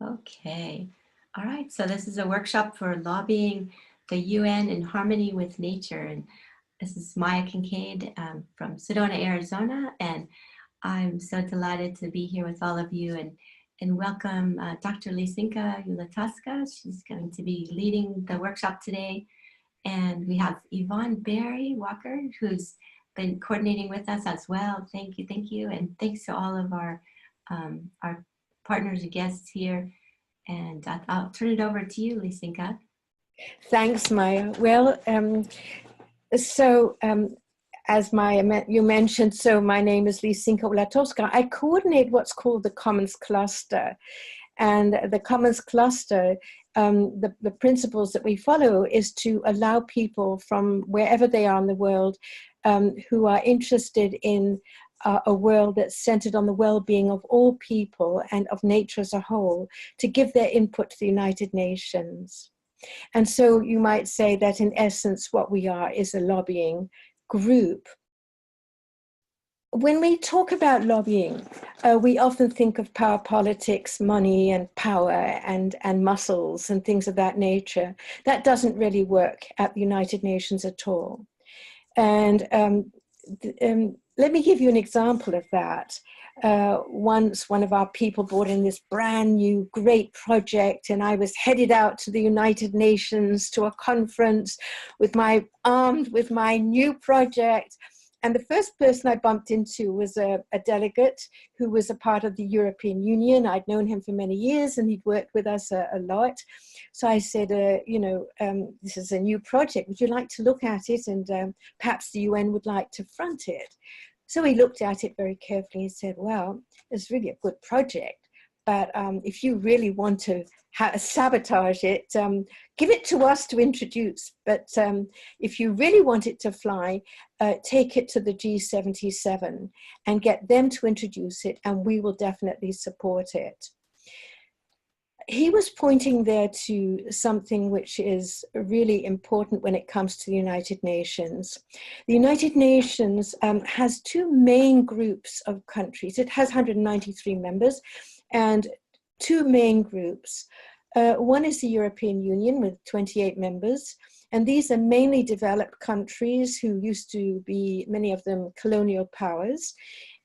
Okay. All right. So this is a workshop for lobbying the UN in harmony with nature. And this is Maya Kincaid from Sedona, Arizona. And I'm so delighted to be here with all of you and welcome Dr. Lisinka Ulataska. She's going to be leading the workshop today. And we have Yvonne Barry Walker, who's been coordinating with us as well. Thank you, thank you. And thanks to all of our partners and guests here. And I'll turn it over to you, Lisinka. Thanks, Maya. Well, as Maya, you mentioned, so my name is Lisinka Ulatoska. I coordinate what's called the Commons Cluster. And the Commons Cluster, the principles that we follow is to allow people from wherever they are in the world who are interested in a world that's centered on the well-being of all people and of nature as a whole to give their input to the United Nations. And so you might say that in essence what we are is a lobbying group. When we talk about lobbying, we often think of power politics, money and power and muscles and things of that nature. That doesn't really work at the United Nations at all. And let me give you an example of that. Once one of our people brought in this brand new great project, and I was headed out to the United Nations to a conference armed with my new project. And the first person I bumped into was a delegate who was a part of the European Union. I'd known him for many years and he'd worked with us a lot. So I said, this is a new project. Would you like to look at it? And perhaps the UN would like to front it. So he looked at it very carefully and said, well, it's really a good project. But if you really want to sabotage it, give it to us to introduce. But if you really want it to fly, take it to the G77 and get them to introduce it, and we will definitely support it. He was pointing there to something which is really important when it comes to the United Nations. The United Nations has two main groups of countries. It has 193 members and two main groups. One is the European Union with 28 members, and these are mainly developed countries who used to be, many of them, colonial powers.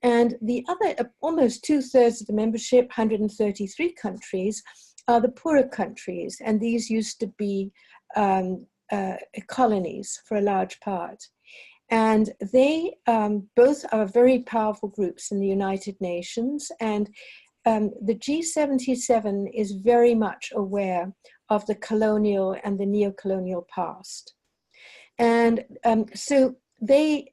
And the other, almost 2/3 of the membership, 133 countries, are the poorer countries, and these used to be colonies for a large part. And they both are very powerful groups in the United Nations, and the G77 is very much aware of the colonial and the neo-colonial past. And so they,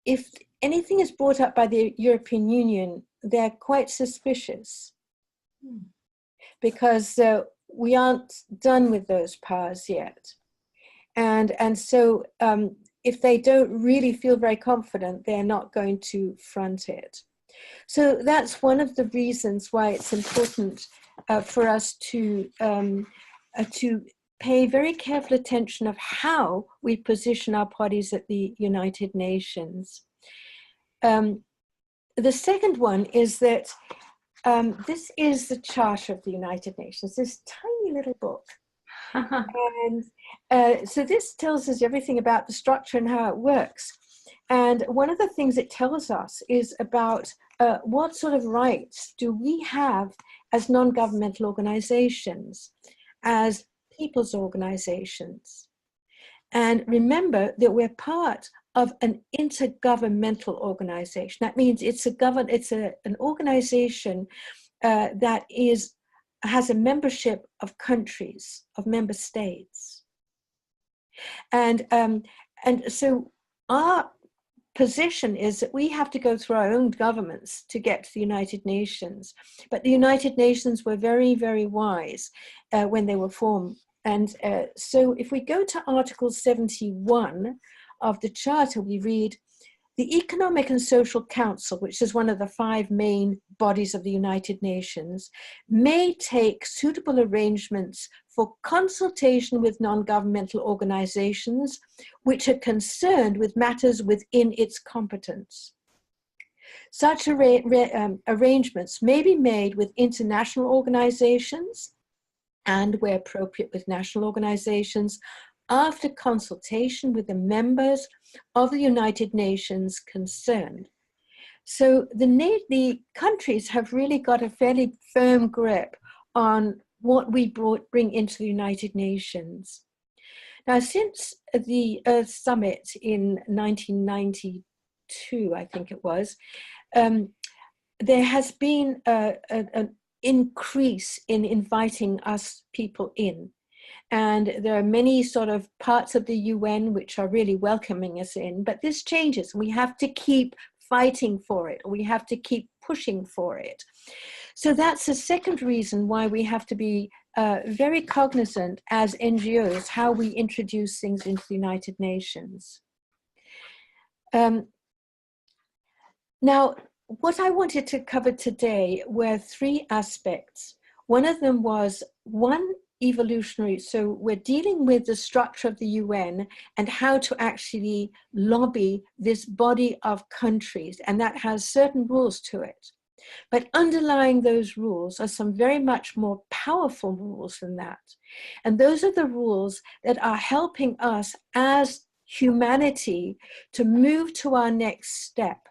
if anything is brought up by the European Union, they're quite suspicious because we aren't done with those powers yet. And so if they don't really feel very confident, they're not going to front it. So that's one of the reasons why it's important for us to pay very careful attention of how we position our parties at the United Nations. The second one is that this is the Charter of the United Nations, this tiny little book. And so this tells us everything about the structure and how it works. And one of the things it tells us is about what sort of rights do we have as non-governmental organizations, as people's organizations. And remember that we're part of an intergovernmental organization. That means it's an organization that has a membership of countries, of member states. And so our position is that we have to go through our own governments to get to the United Nations. But the United Nations were very, very wise when they were formed. And so if we go to Article 71 of the Charter, we read, the Economic and Social Council, which is one of the 5 main bodies of the United Nations, may take suitable arrangements for consultation with non-governmental organizations which are concerned with matters within its competence. Such arrangements may be made with international organizations and, where appropriate, with national organizations after consultation with the members of the United Nations concerned. So the countries have really got a fairly firm grip on what we bring into the United Nations. Now, since the Earth Summit in 1992, I think it was, there has been an increase in inviting us people in. And there are many sort of parts of the UN which are really welcoming us in, but this changes. We have to keep fighting for it. We have to keep pushing for it. So that's the second reason why we have to be very cognizant as NGOs how we introduce things into the United Nations. Now, what I wanted to cover today were three aspects. One of them was evolutionary. So we're dealing with the structure of the UN and how to actually lobby this body of countries, and that has certain rules to it. But underlying those rules are some very much more powerful rules than that. And those are the rules that are helping us as humanity to move to our next step.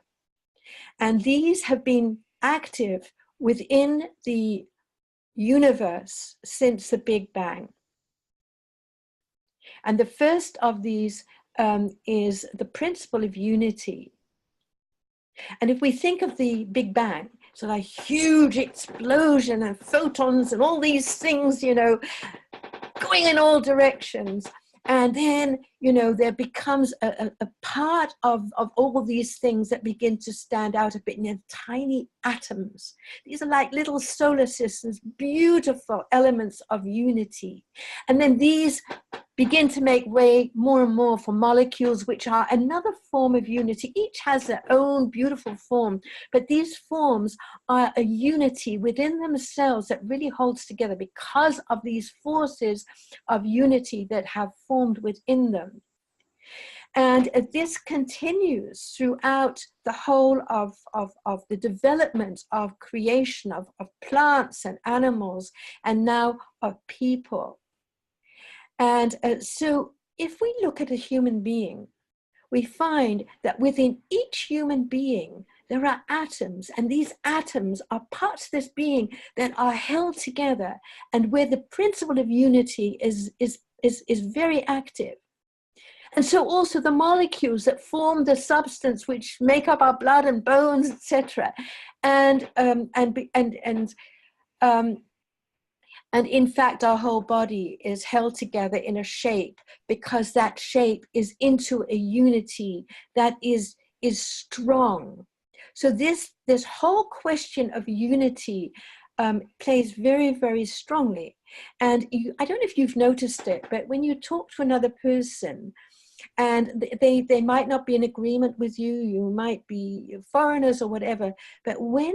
And these have been active within the universe since the Big Bang. And the first of these is the principle of unity. And if we think of the Big Bang, so a huge explosion and photons and all these things, you know, going in all directions. And then, you know, there becomes a part of all these things that begin to stand out a bit in tiny atoms. These are like little solar systems, beautiful elements of unity. And then these begin to make way more and more for molecules, which are another form of unity. Each has their own beautiful form, but these forms are a unity within themselves that really holds together because of these forces of unity that have formed within them. And this continues throughout the whole of the development of creation of plants and animals, and now of people. And so if we look at a human being, we find that within each human being, there are atoms, and these atoms are parts of this being that are held together, and where the principle of unity is very active. And so also the molecules that form the substance which make up our blood and bones, etc. And in fact, our whole body is held together in a shape because that shape is into a unity that is strong. So this whole question of unity plays very, very strongly. And I don't know if you've noticed it, but when you talk to another person and they might not be in agreement with you, you might be foreigners or whatever, but when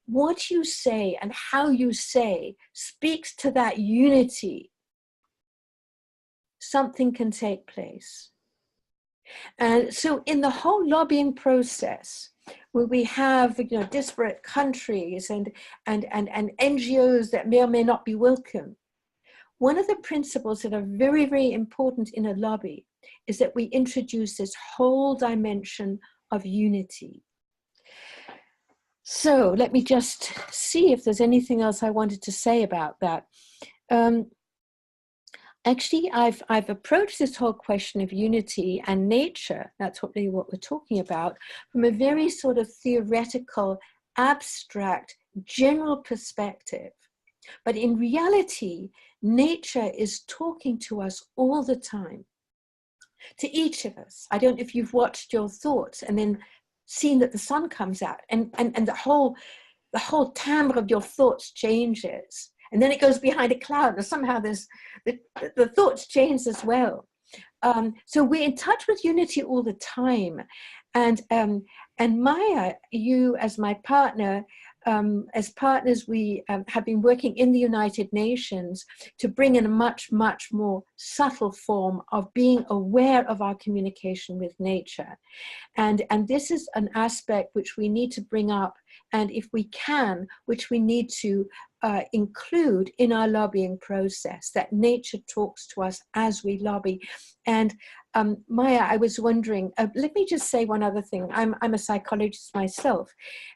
what you say and how you say speaks to that unity, something can take place. And so in the whole lobbying process, where we have, you know, disparate countries and NGOs that may or may not be welcome, one of the principles that are very, very important in a lobby is that we introduce this whole dimension of unity. So let me just see if there's anything else I wanted to say about that. Actually, I've approached this whole question of unity and nature, that's really what we're talking about, from a very sort of theoretical, abstract, general perspective. But in reality, nature is talking to us all the time, to each of us. I don't know if you've watched your thoughts and then seen that the sun comes out and the whole timbre of your thoughts changes, and then it goes behind a cloud, and somehow there's the thoughts change as well. So we're in touch with unity all the time, and Maya, you as my partner, as partners, we have been working in the United Nations to bring in a much, much more subtle form of being aware of our communication with nature. And this is an aspect which we need to bring up, and if we can, which we need to include in our lobbying process, that nature talks to us as we lobby. And Maya, I was wondering, let me just say one other thing. I'm a psychologist myself,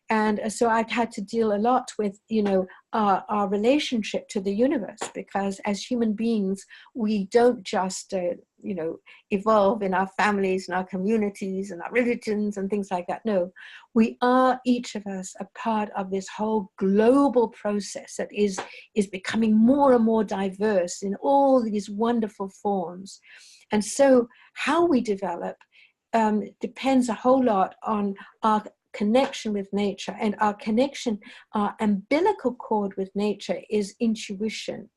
and so I've had to deal a lot with, you know, our relationship to the universe, because as human beings, we don't just, you know, evolve in our families and our communities and our religions and things like that. No, we are, each of us, a part of this whole global process that is becoming more and more diverse in all these wonderful forms. And so how we develop depends a whole lot on our connection with nature, and our connection, our umbilical cord with nature is intuition.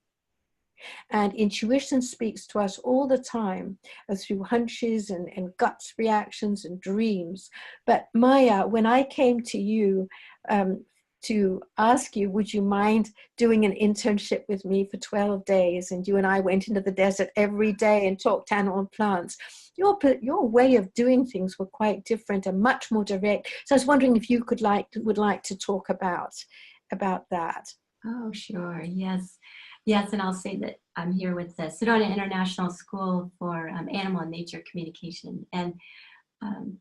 And intuition speaks to us all the time through hunches and guts reactions and dreams. But Maya, when I came to you to ask you, would you mind doing an internship with me for 12 days? And you and I went into the desert every day and talked animal and plants. Your way of doing things were quite different and much more direct. So I was wondering if you would like to talk about that. Oh, sure. Yes. Yes, and I'll say that I'm here with the Sedona International School for Animal and Nature Communication. And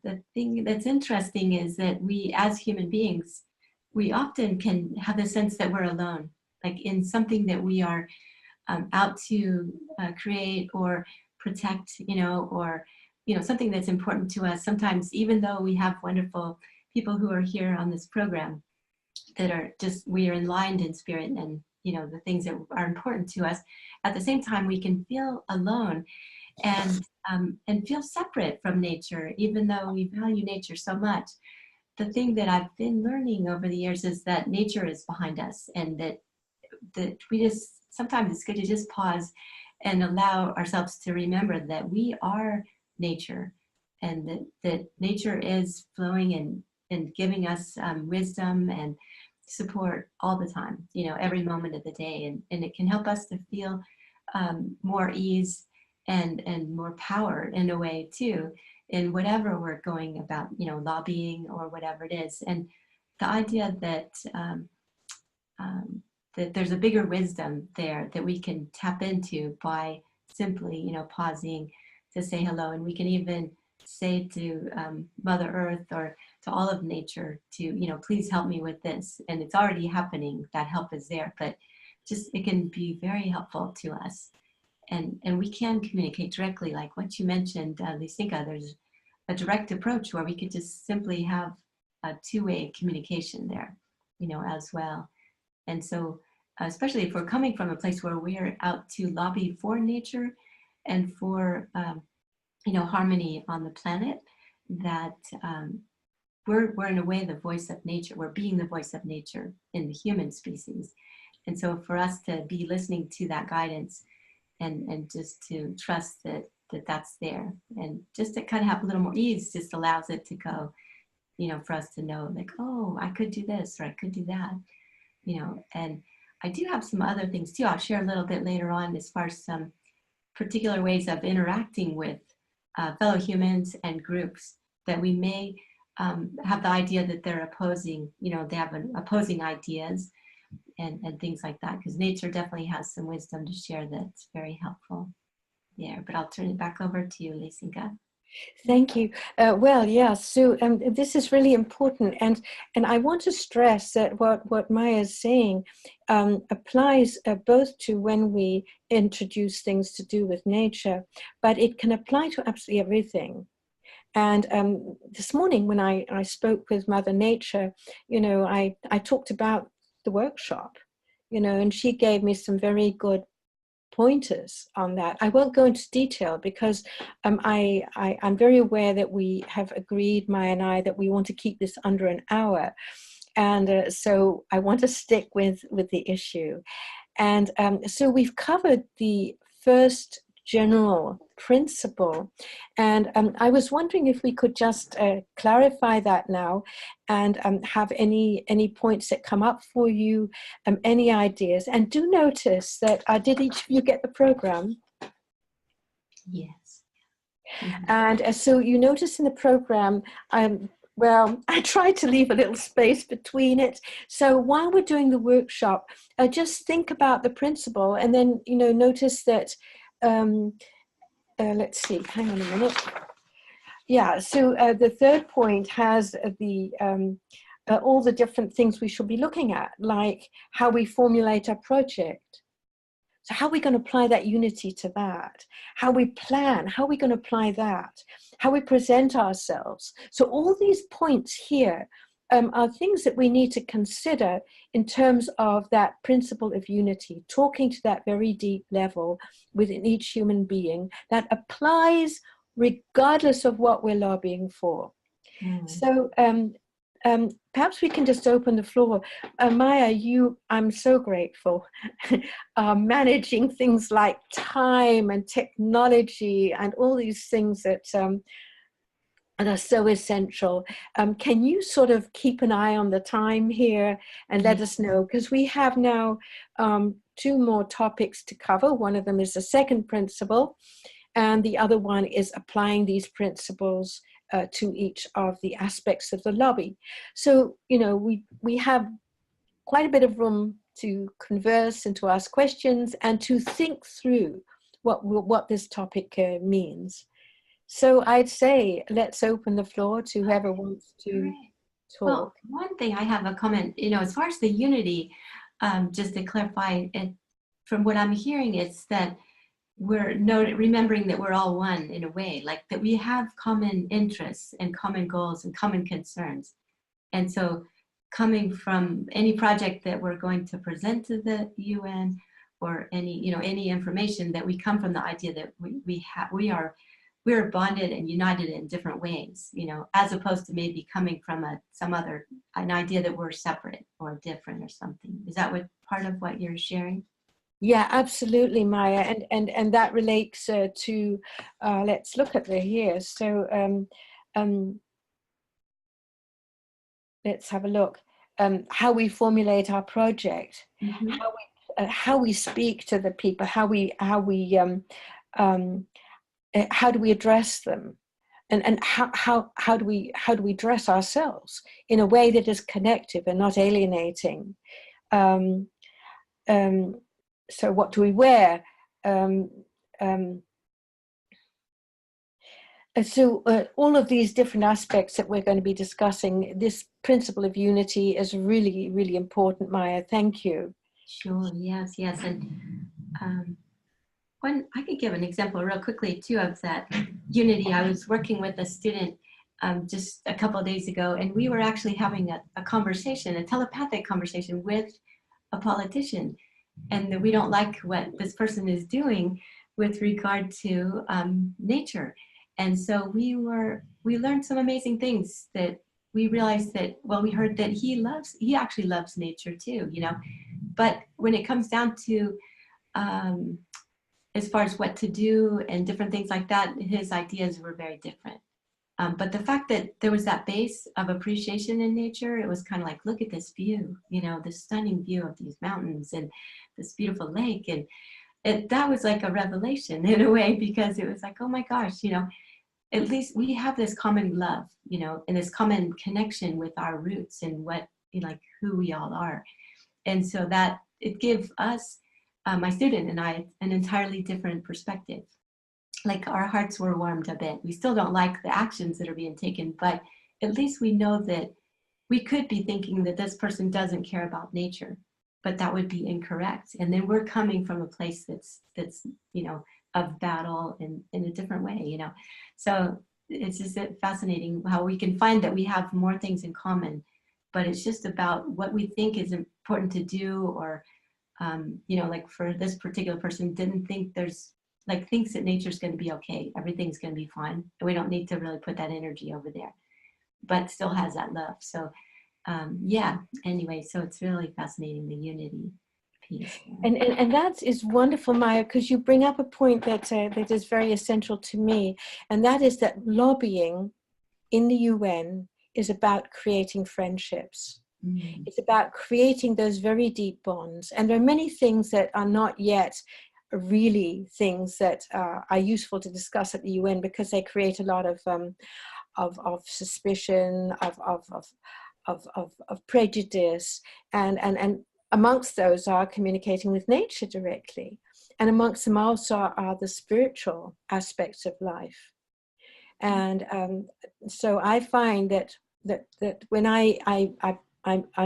the thing that's interesting is that we, as human beings, we often can have the sense that we're alone, like in something that we are out to create or protect, you know, or, you know, something that's important to us. Sometimes, even though we have wonderful people who are here on this program that are just, we are aligned in spirit and, you know, the things that are important to us, at the same time, we can feel alone and feel separate from nature, even though we value nature so much. The thing that I've been learning over the years is that nature is behind us, and that we just, sometimes it's good to just pause and allow ourselves to remember that we are nature, and that nature is flowing and giving us wisdom and support all the time, you know, every moment of the day. And it can help us to feel more ease and more power in a way too, in whatever we're going about, you know, lobbying or whatever it is. And the idea that that there's a bigger wisdom there that we can tap into by simply, you know, pausing to say hello. And we can even say to Mother Earth or to all of nature to, you know, please help me with this. And it's already happening, that help is there, but just, it can be very helpful to us. And we can communicate directly, like what you mentioned, Lysinka. There's a direct approach where we could just simply have a two-way communication there, you know, as well. And so, especially if we're coming from a place where we're out to lobby for nature and for, you know, harmony on the planet, that we're in a way the voice of nature. We're being the voice of nature in the human species. And so for us to be listening to that guidance and just to trust that's there, and just to kind of have a little more ease, just allows it to go, you know, for us to know, like, oh, I could do this or I could do that, you know. And I do have some other things too. I'll share a little bit later on as far as some particular ways of interacting with fellow humans and groups that we may have the idea that they're opposing, you know, they have opposing ideas and things like that, because nature definitely has some wisdom to share that's very helpful there. But I'll turn it back over to you, Lysinka. Thank you. Well, yeah, so this is really important. And I want to stress that what Maya is saying applies both to when we introduce things to do with nature, but it can apply to absolutely everything. And this morning when I spoke with Mother Nature, you know, I talked about the workshop, you know, and she gave me some very good pointers on that. I won't go into detail because I'm very aware that we have agreed, Maya and I, that we want to keep this under an hour. And so I want to stick with the issue. And so we've covered the first general principle. And I was wondering if we could just clarify that now, and have any points that come up for you, any ideas. And do notice that did each of you get the program? Yes. Mhm. And so you notice in the program, well, I tried to leave a little space between it. So while we're doing the workshop, just think about the principle, and then, you know, notice that, let's see, hang on a minute. Yeah, so the third point has all the different things we should be looking at, like how we formulate our project. So how are we going to apply that unity to that? How we plan, how are we going to apply that? How we present ourselves. So all these points here are things that we need to consider in terms of that principle of unity, talking to that very deep level within each human being that applies regardless of what we're lobbying for. So perhaps we can just open the floor. Maya, I'm so grateful. Managing things like time and technology and all these things that are so essential. Can you sort of keep an eye on the time here and let us know? Because we have now 2 more topics to cover. One of them is the second principle, and the other one is applying these principles to each of the aspects of the lobby. So, you know, we have quite a bit of room to converse and to ask questions and to think through what this topic means. So I'd say let's open the floor to whoever wants to talk. Well, one thing I have a comment, you know, as far as the unity, just to clarify, from what I'm hearing, it's that we're remembering that we're all one in a way, like that we have common interests and common goals and common concerns. And so coming from any project that we're going to present to the UN, or any, you know, any information, that we come from the idea that we're bonded and united in different ways, you know, as opposed to maybe coming from an idea that we're separate or different or something. Is that what part of what you're sharing? Yeah, absolutely, Maya, and that relates to let's look at here. So let's have a look. How we formulate our project, how we speak to the people, how do we address them, and how do we dress ourselves in a way that is connective and not alienating. So what do we wear? So all of these different aspects that we're going to be discussing, this principle of unity is really, really important, Maya. Thank you. Sure, yes. And I could give an example real quickly too of that unity. I was working with a student just a couple of days ago, and we were actually having a conversation, a telepathic conversation with a politician, and that we don't like what this person is doing with regard to nature. And so we learned some amazing things, that we realized that, well, we heard that he actually loves nature too, you know, but when it comes down to as far as what to do and different things like that, his ideas were very different. But the fact that there was that base of appreciation in nature, it was kind of like, look at this view, you know, this stunning view of these mountains and this beautiful lake. And that was like a revelation in a way, because it was like, oh my gosh, you know, at least we have this common love, you know, and this common connection with our roots and what, you know, like who we all are. And so that it gives us, my student and I, an entirely different perspective. Like our hearts were warmed a bit. We still don't like the actions that are being taken, but at least we know that we could be thinking that this person doesn't care about nature, but that would be incorrect. And then we're coming from a place that's you know, of battle in a different way, you know. So it's just fascinating how we can find that we have more things in common, but it's just about what we think is important to do, or you know, like for this particular person, didn't think thinks that nature's going to be okay, everything's going to be fine, and we don't need to really put that energy over there, but still has that love. So yeah, anyway, so it's really fascinating, the unity piece. And that is wonderful, Maya, because you bring up a point that is very essential to me, and that is that lobbying in the UN is about creating friendships. Mm. It's about creating those very deep bonds. And there are many things that are not yet really things that are useful to discuss at the UN, because they create a lot of suspicion, of prejudice, and amongst those are communicating with nature directly, and amongst them also are the spiritual aspects of life. And so I find that when I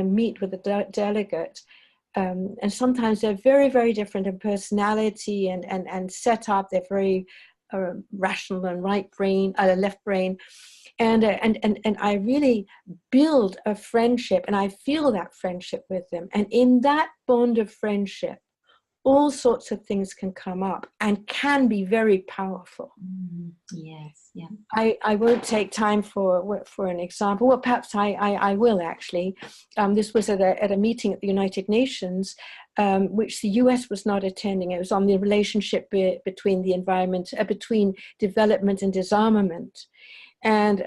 meet with a delegate, and sometimes they're very, very different in personality and set up. They're very rational and left brain, and I really build a friendship, and I feel that friendship with them. And in that bond of friendship, all sorts of things can come up and can be very powerful. Yes, yeah. I won't take time for an example. Well, perhaps I will actually. This was at a meeting at the United Nations, which the US was not attending. It was on the relationship between the environment, between development and disarmament. And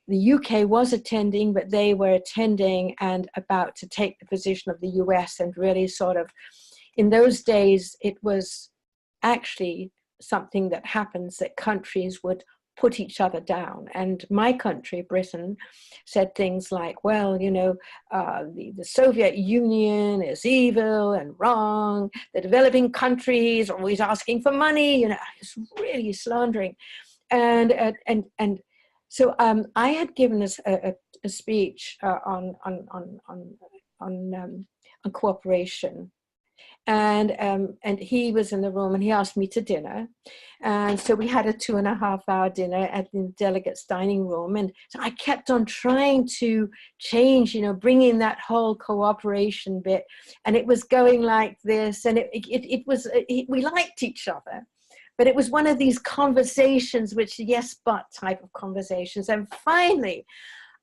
the UK was attending, but they were attending and about to take the position of the US, and really sort of, in those days, it was actually something that happens, that countries would put each other down. And my country, Britain, said things like, well, you know, the Soviet Union is evil and wrong. The developing countries are always asking for money. You know, it's really slandering. And so I had given us a speech on cooperation. And he was in the room, and he asked me to dinner. And so we had a 2.5-hour dinner at the delegates' dining room. And so I kept on trying to change, you know, bring in that whole cooperation bit. And it was going like this. And we liked each other. But it was one of these conversations, which yes, but type of conversations. And finally,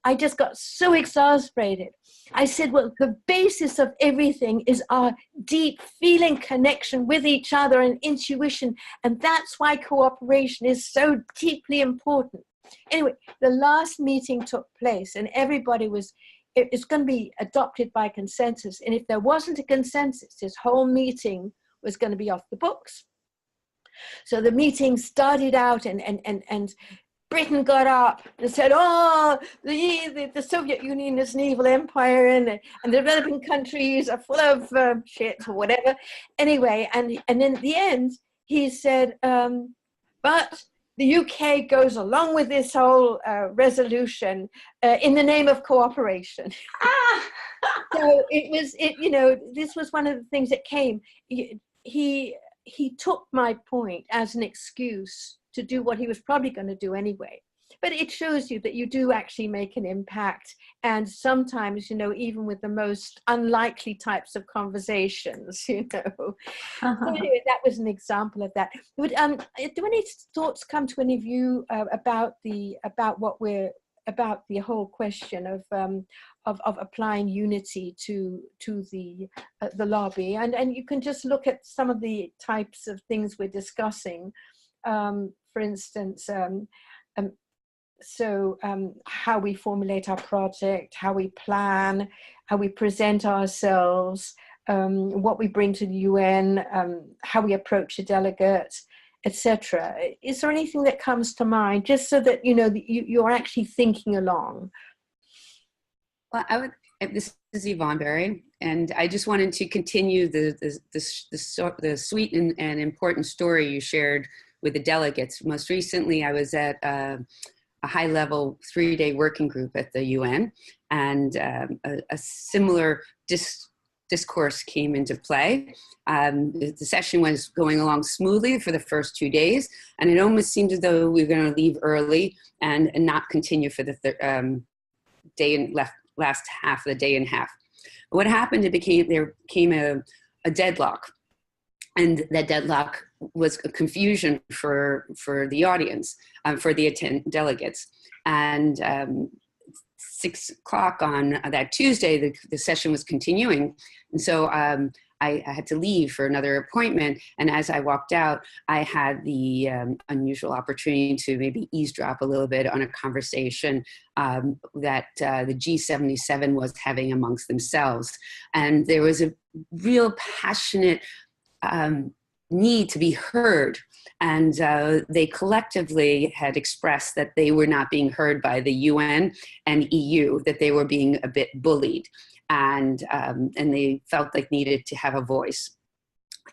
I just got so exasperated. I said, well, the basis of everything is our deep feeling connection with each other and intuition. And that's why cooperation is so deeply important. Anyway, the last meeting took place, and everybody it's going to be adopted by consensus. And if there wasn't a consensus, this whole meeting was going to be off the books. So the meeting started out, and Britain got up and said, oh, the Soviet Union is an evil empire, and the developing countries are full of shit or whatever. Anyway, and then at the end, he said, but the UK goes along with this whole resolution in the name of cooperation. So you know, this was one of the things that came. He took my point as an excuse to do what he was probably going to do anyway. But it shows you that you do actually make an impact. And sometimes, you know, even with the most unlikely types of conversations, you know. So anyway, that was an example of that. But do any thoughts come to any of you about the whole question of applying unity to the lobby? And you can just look at some of the types of things we're discussing. For instance, how we formulate our project, how we plan, how we present ourselves, what we bring to the UN, how we approach a delegate, etc. Is there anything that comes to mind, just so that, you know, you're actually thinking along? Well, this is Yvonne Berry, and I just wanted to continue the sweet and important story you shared with the delegates. Most recently, I was at a high-level 3-day working group at the UN, and a similar discourse came into play. The session was going along smoothly for the first 2 days, and it almost seemed as though we were going to leave early and not continue for the last half of the day and a half. What happened, there came a deadlock. And that deadlock was a confusion for the audience, for the delegates. And 6 o'clock on that Tuesday, the session was continuing. And so I had to leave for another appointment. And as I walked out, I had the unusual opportunity to maybe eavesdrop a little bit on a conversation that the G77 was having amongst themselves. And there was a real passionate need to be heard. And they collectively had expressed that they were not being heard by the UN and EU, that they were being a bit bullied. And they felt like needed to have a voice.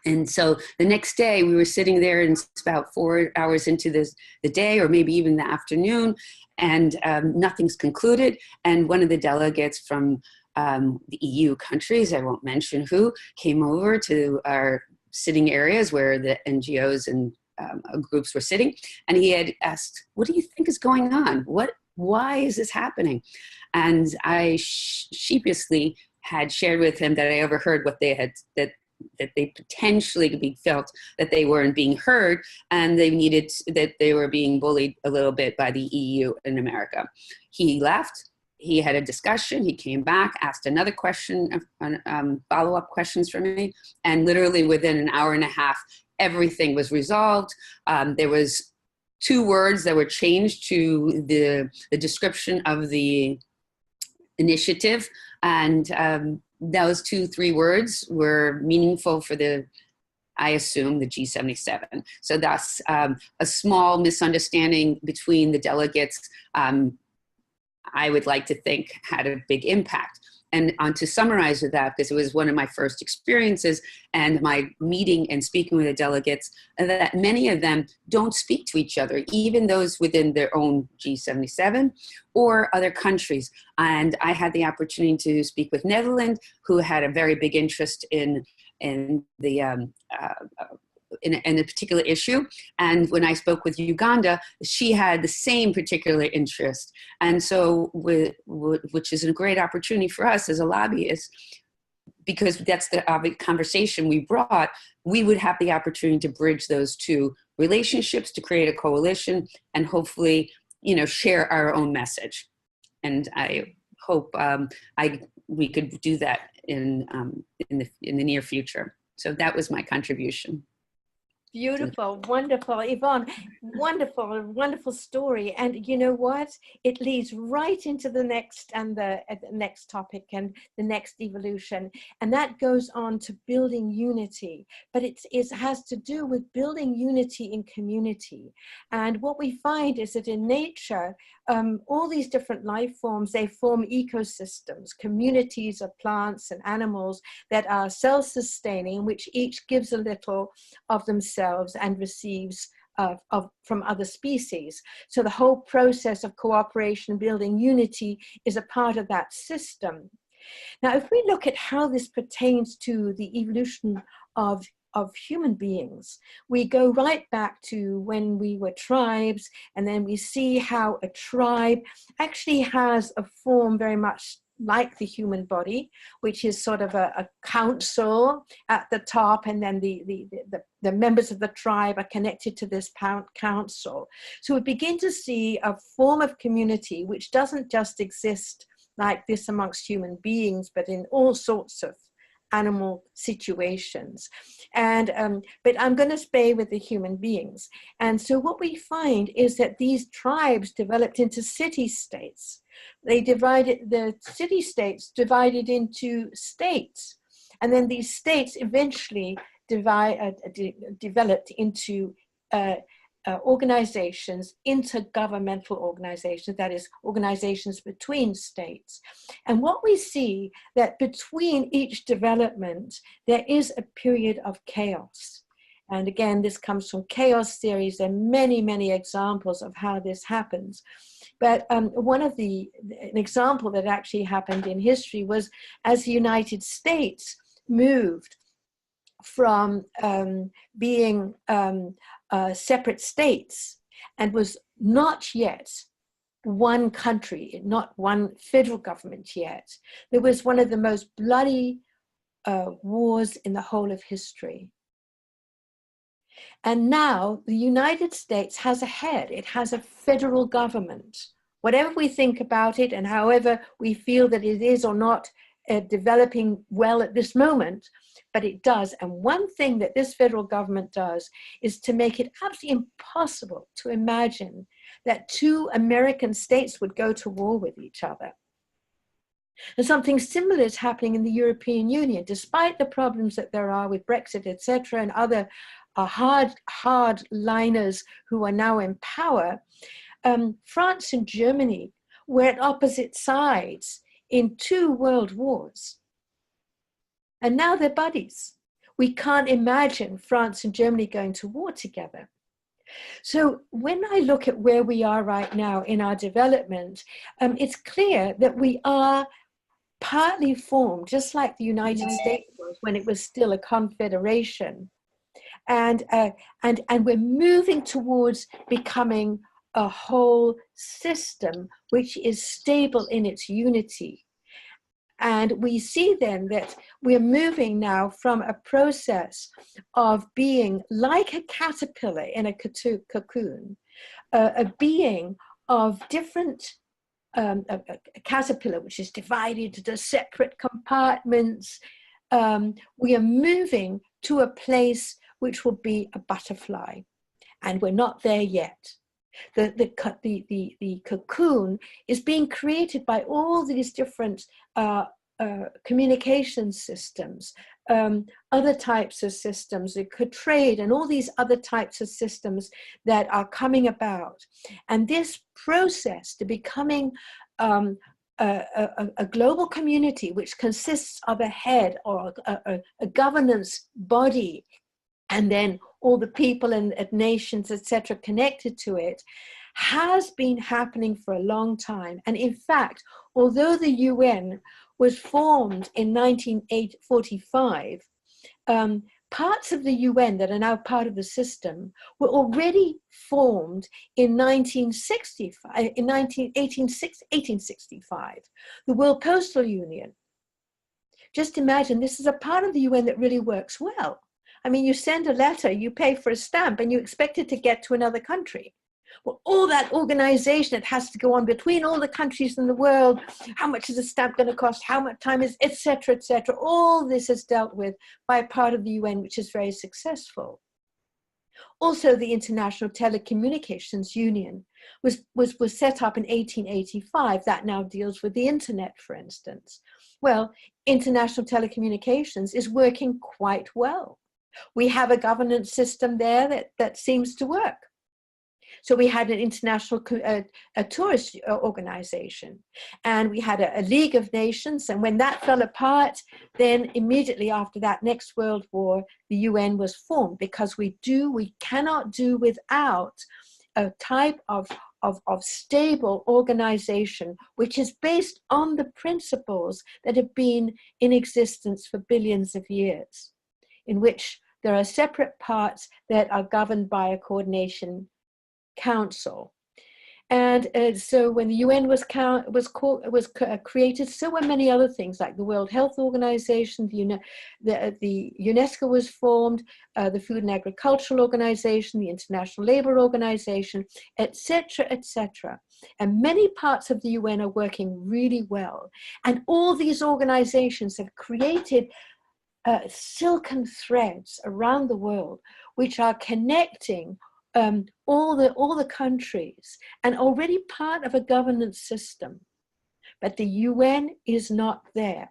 And so the next day we were sitting there, and it's about 4 hours into the day, or maybe even the afternoon, and nothing's concluded. And one of the delegates from the EU countries, I won't mention who, came over to our sitting areas where the NGOs and groups were sitting, and he had asked, "What do you think is going on? Why is this happening?" And I sheepishly had shared with him that I overheard what they had, that they potentially felt that they weren't being heard, and that they were being bullied a little bit by the EU in America. He left. He had a discussion. He came back, asked another question, follow-up questions from me, and literally within an hour and a half, everything was resolved. There was 2 words that were changed to the description of the initiative, and those 2-3 words were meaningful for I assume, the G77. So that's a small misunderstanding between the delegates, I would like to think had a big impact. And to summarize with that, because it was one of my first experiences and my meeting and speaking with the delegates, that many of them don't speak to each other, even those within their own G77 or other countries. And I had the opportunity to speak with Netherlands, who had a very big interest in the in a particular issue. And when I spoke with Uganda, she had the same particular interest. And so, which is a great opportunity for us as a lobbyist, because that's the conversation we brought, we would have the opportunity to bridge those 2 relationships to create a coalition and hopefully, share our own message. And I hope we could do that in the near future. So that was my contribution. Beautiful, wonderful, Yvonne, wonderful story. And you know what? It leads right into the next next topic and the next evolution. And that goes on to building unity, but it has to do with building unity in community. And what we find is that in nature, all these different life forms, they form ecosystems, communities of plants and animals that are self-sustaining, which each gives a little of themselves and receives from other species. So the whole process of cooperation, building unity, is a part of that system. Now, if we look at how this pertains to the evolution of human beings, we go right back to when we were tribes, and then we see how a tribe actually has a form very much like the human body, which is sort of a council at the top, and then the members of the tribe are connected to this council. So we begin to see a form of community which doesn't just exist like this amongst human beings, but in all sorts of animal situations. And but I'm going to stay with the human beings. And so what we find is that these tribes developed into city-states. The city-states divided into states, and then these states eventually developed into organizations, intergovernmental organizations, that is, organizations between states. And what we see that between each development, there is a period of chaos. And again, this comes from chaos theories. There are many, many examples of how this happens. But an example that actually happened in history was as the United States moved from being separate states and was not yet one country, not one federal government yet. There was one of the most bloody wars in the whole of history. And now the United States has a head. It has a federal government. Whatever we think about it and however we feel that it is or not developing well at this moment, but it does. And one thing that this federal government does is to make it absolutely impossible to imagine that two American states would go to war with each other. And something similar is happening in the European Union, despite the problems that there are with Brexit, etc., and other hardliners who are now in power. France and Germany were at opposite sides in 2 world wars. And now they're buddies. We can't imagine France and Germany going to war together. So when I look at where we are right now in our development, it's clear that we are partly formed, just like the United States was when it was still a confederation. And we're moving towards becoming a whole system which is stable in its unity. And we see then that we're moving now from a process of being like a caterpillar in a cocoon, a being of different, a caterpillar which is divided into separate compartments. We are moving to a place which will be a butterfly, and we're not there yet. The cocoon is being created by all these different communication systems, other types of systems, trade, and all these other types of systems that are coming about. And this process to becoming a global community, which consists of a head or a governance body, and then all the people and nations, etc., connected to it, has been happening for a long time. And in fact, although the UN was formed in 1945, parts of the UN that are now part of the system were already formed in 1865, the World Postal Union. Just imagine, this is a part of the UN that really works well. I mean, you send a letter, you pay for a stamp, and you expect it to get to another country. Well, all that organization that has to go on between all the countries in the world, how much is a stamp going to cost, how much time is, etc., etc. All this is dealt with by a part of the UN, which is very successful. Also, the International Telecommunications Union was set up in 1885. That now deals with the internet, for instance. Well, international telecommunications is working quite well. We have a governance system there that seems to work. So we had an international tourist organization, and we had a League of Nations. And when that fell apart, then immediately after that, next World War, the UN was formed, because we cannot do without a type of stable organization, which is based on the principles that have been in existence for billions of years, in which there are separate parts that are governed by a coordination council. And so when the UN was created, so were many other things, like the World Health Organization, the UNESCO was formed, the Food and Agricultural Organization, the International Labour Organization, etc., etc. And many parts of the UN are working really well. And all these organizations have created silken threads around the world, which are connecting all the countries, and already part of a governance system. But the UN is not there.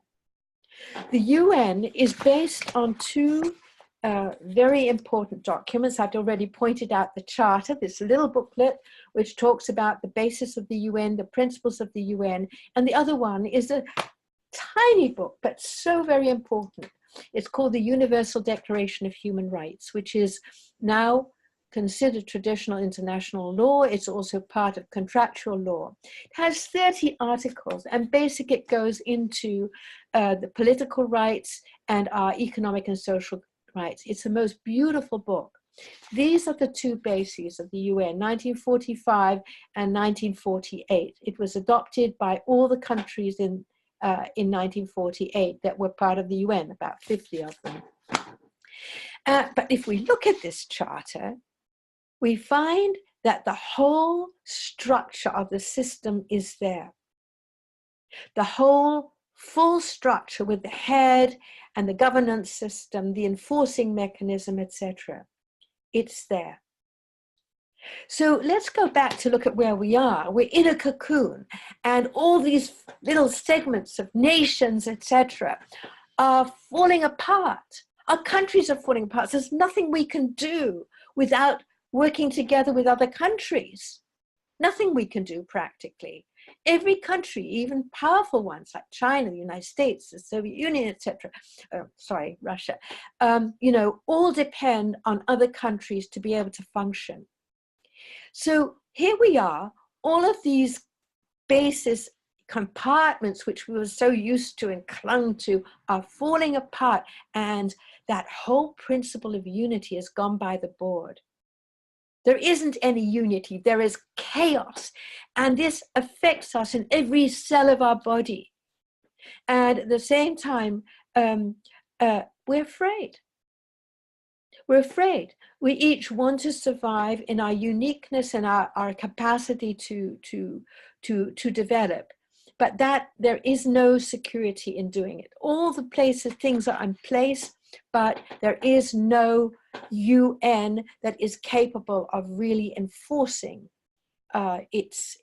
The UN is based on 2 very important documents. I've already pointed out the Charter, this little booklet, which talks about the basis of the UN, the principles of the UN, and the other one is a tiny book, but so very important. It's called the Universal Declaration of Human Rights, which is now considered traditional international law. It's also part of contractual law. It has 30 articles, and basically it goes into the political rights and our economic and social rights. It's the most beautiful book. These are the 2 bases of the UN, 1945 and 1948. It was adopted by all the countries in 1948 that were part of the UN, about 50 of them. But if we look at this charter, we find that the whole structure of the system is there. The whole full structure with the head and the governance system, the enforcing mechanism, etc. It's there. So let's go back to look at where we are. We're in a cocoon, and all these little segments of nations, etc., are falling apart. Our countries are falling apart. There's nothing we can do without working together with other countries. Nothing we can do practically. Every country, even powerful ones like China, the United States, the Soviet Union, etc., Russia, all depend on other countries to be able to function. So here we are, all of these basis compartments which we were so used to and clung to are falling apart, and that whole principle of unity has gone by the board. There isn't any unity, there is chaos, and this affects us in every cell of our body. And at the same time, we're afraid. We're afraid. We each want to survive in our uniqueness and our capacity to develop. But that there is no security in doing it. All the places, things are in place, but there is no UN that is capable of really enforcing its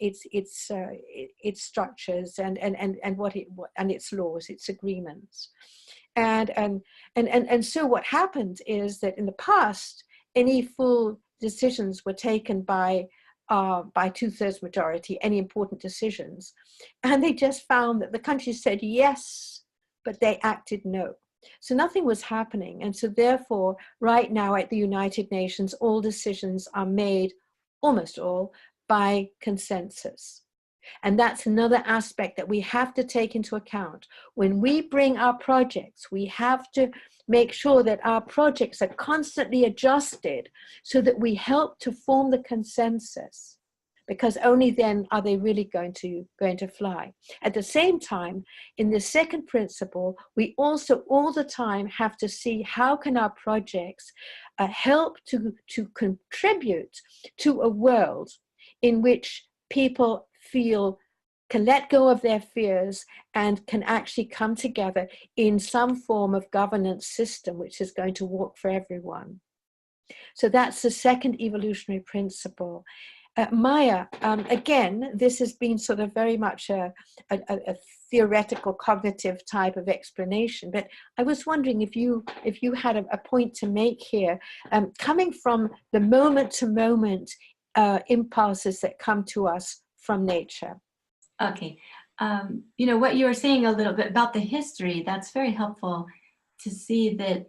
structures and its laws, its agreements. And so what happened is that in the past, any full decisions were taken by 2/3 majority, any important decisions. And they just found that the countries said yes, but they acted no. So nothing was happening. And so therefore, right now at the United Nations, all decisions are made, almost all, by consensus. And that's another aspect that we have to take into account. When we bring our projects, we have to make sure that our projects are constantly adjusted so that we help to form the consensus, because only then are they really going to fly. At the same time, in the second principle, we also all the time have to see how can our projects help to contribute to a world in which people can let go of their fears and can actually come together in some form of governance system which is going to work for everyone. So that's the second evolutionary principle. Maya, again, this has been sort of very much a theoretical cognitive type of explanation, but I was wondering if you had a point to make here, coming from the moment to moment impulses that come to us from nature. Okay. What you were saying a little bit about the history, that's very helpful to see that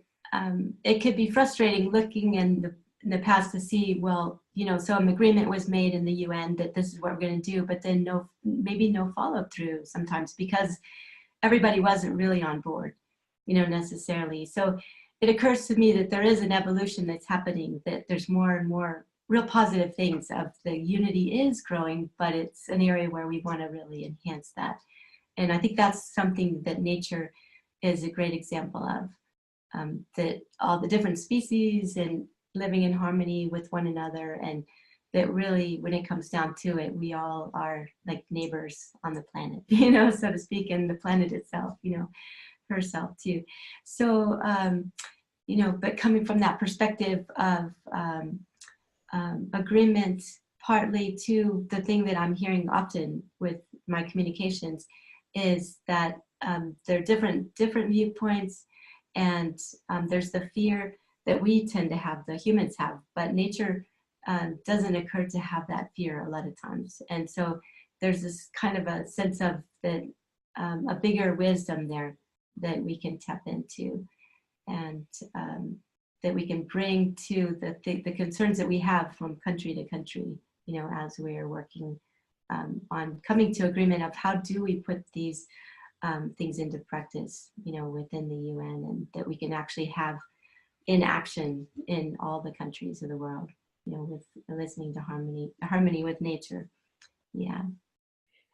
it could be frustrating looking in the past to see, well, so an agreement was made in the UN that this is what we're going to do, but then maybe no follow through sometimes because everybody wasn't really on board, necessarily. So it occurs to me that there is an evolution that's happening, that there's more and more real positive things of the unity is growing, but it's an area where we want to really enhance that. And I think that's something that nature is a great example of, that all the different species and living in harmony with one another, and that really, when it comes down to it, we all are like neighbors on the planet, so to speak, and the planet itself, herself too. So, but coming from that perspective of agreement, partly to the thing that I'm hearing often with my communications is that there are different viewpoints, and there's the fear that we tend to have, the humans have, but nature doesn't occur to have that fear a lot of times. And so there's this kind of a sense of that a bigger wisdom there that we can tap into, and that we can bring to the concerns that we have from country to country, as we are working on coming to agreement of how do we put these things into practice, within the UN, and that we can actually have in action in all the countries of the world, with listening to harmony with nature. Yeah.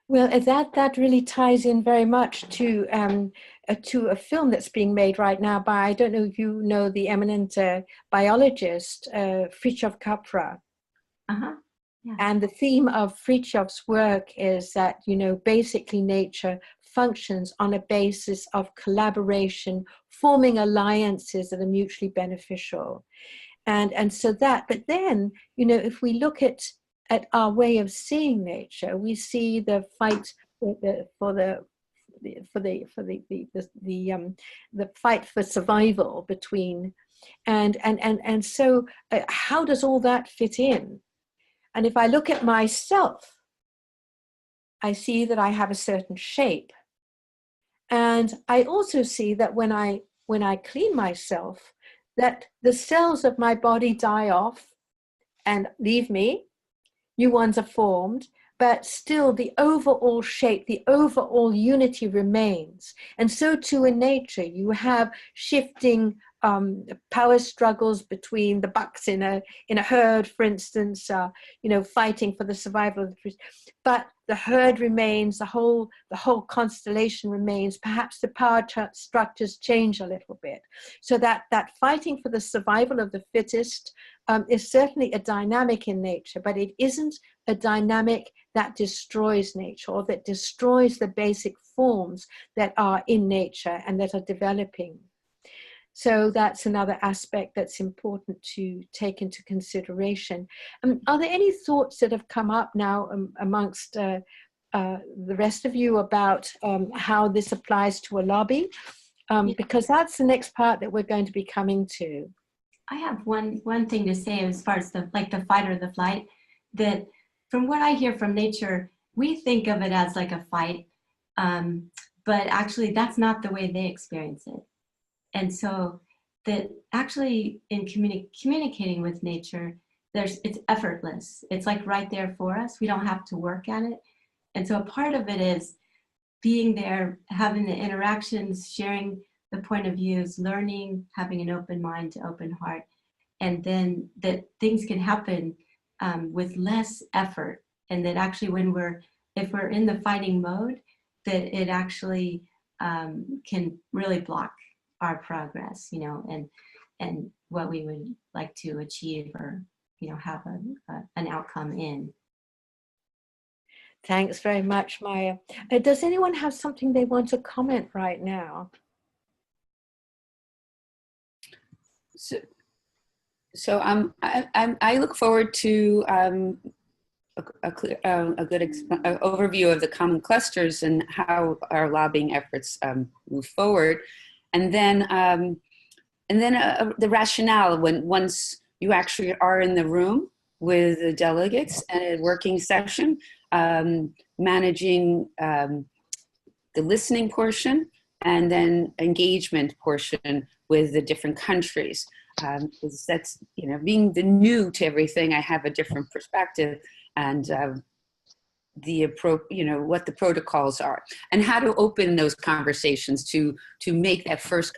Well, that really ties in very much to a film that's being made right now by, I don't know if you know the eminent biologist, Fritjof Capra. Uh-huh. Yeah. And the theme of Fritjof's work is that, basically nature functions on a basis of collaboration, forming alliances that are mutually beneficial. And so that, but then, you know, if we look at our way of seeing nature, we see the fight for the fight for survival between, and so how does all that fit in? And if I look at myself, I see that I have a certain shape, and I also see that when I clean myself, that the cells of my body die off and leave me, new ones are formed, but still the overall shape, the overall unity remains. And so too in nature, you have shifting power struggles between the bucks in a herd, for instance, you know, fighting for the survival of the trees. But the herd remains, the whole constellation remains. Perhaps the power structures change a little bit. So that fighting for the survival of the fittest is certainly a dynamic in nature, but it isn't a dynamic that destroys nature or that destroys the basic forms that are in nature and that are developing. So that's another aspect that's important to take into consideration. Are there any thoughts that have come up now amongst the rest of you about how this applies to a lobby? Because that's the next part that we're going to be coming to. I have one thing to say as far as the fight or the flight, that from what I hear from nature, we think of it as like a fight, but actually that's not the way they experience it. And so that actually in communicating with nature, it's effortless. It's like right there for us. We don't have to work at it. And so a part of it is being there, having the interactions, sharing the point of views, learning, having an open mind to open heart, and then that things can happen with less effort. And that actually if we're in the fighting mode, that it actually can really block our progress, you know, and what we would like to achieve or, you know, have an outcome in. Thanks very much, Maya. Does anyone have something they want to comment right now? So I look forward to a good overview of the common clusters and how our lobbying efforts move forward, and then the rationale once you actually are in the room with the delegates and a working session, managing the listening portion and then engagement portion with the different countries. Because that's, you know, being the new to everything, I have a different perspective and you know, what the protocols are and how to open those conversations to make that first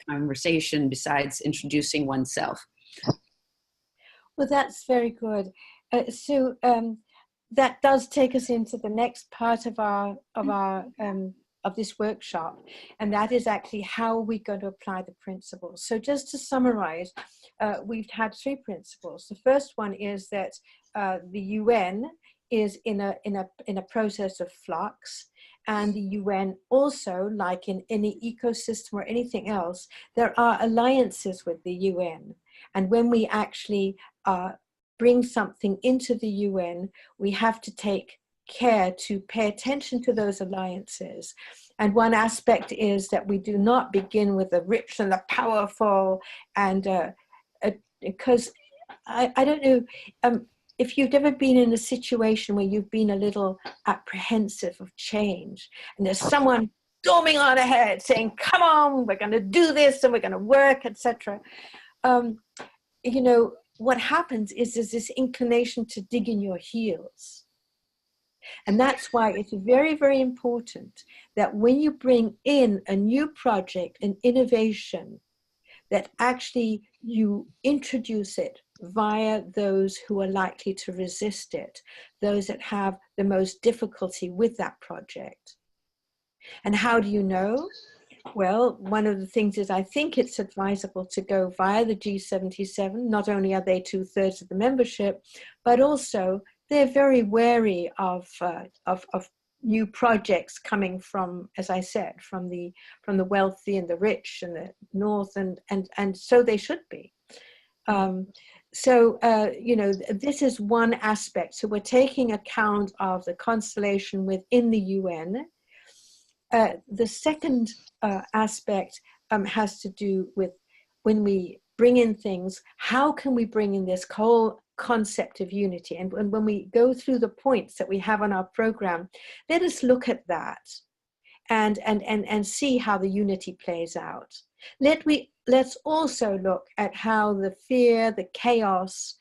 conversation besides introducing oneself. Well, that's very good. So that does take us into the next part of this workshop, and that is actually how we're going to apply the principles. So just to summarize, we've had 3 principles. The first one is that the UN is in a process of flux, and the UN also, like in any ecosystem or anything else, there are alliances with the UN. And when we actually bring something into the UN, we have to take care to pay attention to those alliances. And one aspect is that we do not begin with the rich and the powerful, and because I don't know if you've ever been in a situation where you've been a little apprehensive of change, and there's someone storming on ahead saying, come on, we're going to do this and we're going to work, etc. You know, what happens is there's this inclination to dig in your heels. And that's why it's very, very important that when you bring in a new project, an innovation, that actually you introduce it via those who are likely to resist it, those that have the most difficulty with that project. And how do you know? Well, one of the things is I think it's advisable to go via the G77. Not only are they 2/3 of the membership, but also they're very wary of new projects coming from, as I said, from the wealthy and the rich and the north, and so they should be. You know, this is one aspect. So we're taking account of the constellation within the UN. The second aspect has to do with when we bring in things, how can we bring in this whole concept of unity? And when we go through the points that we have on our program, let us look at that and see how the unity plays out. Let's also look at how the fear, the chaos,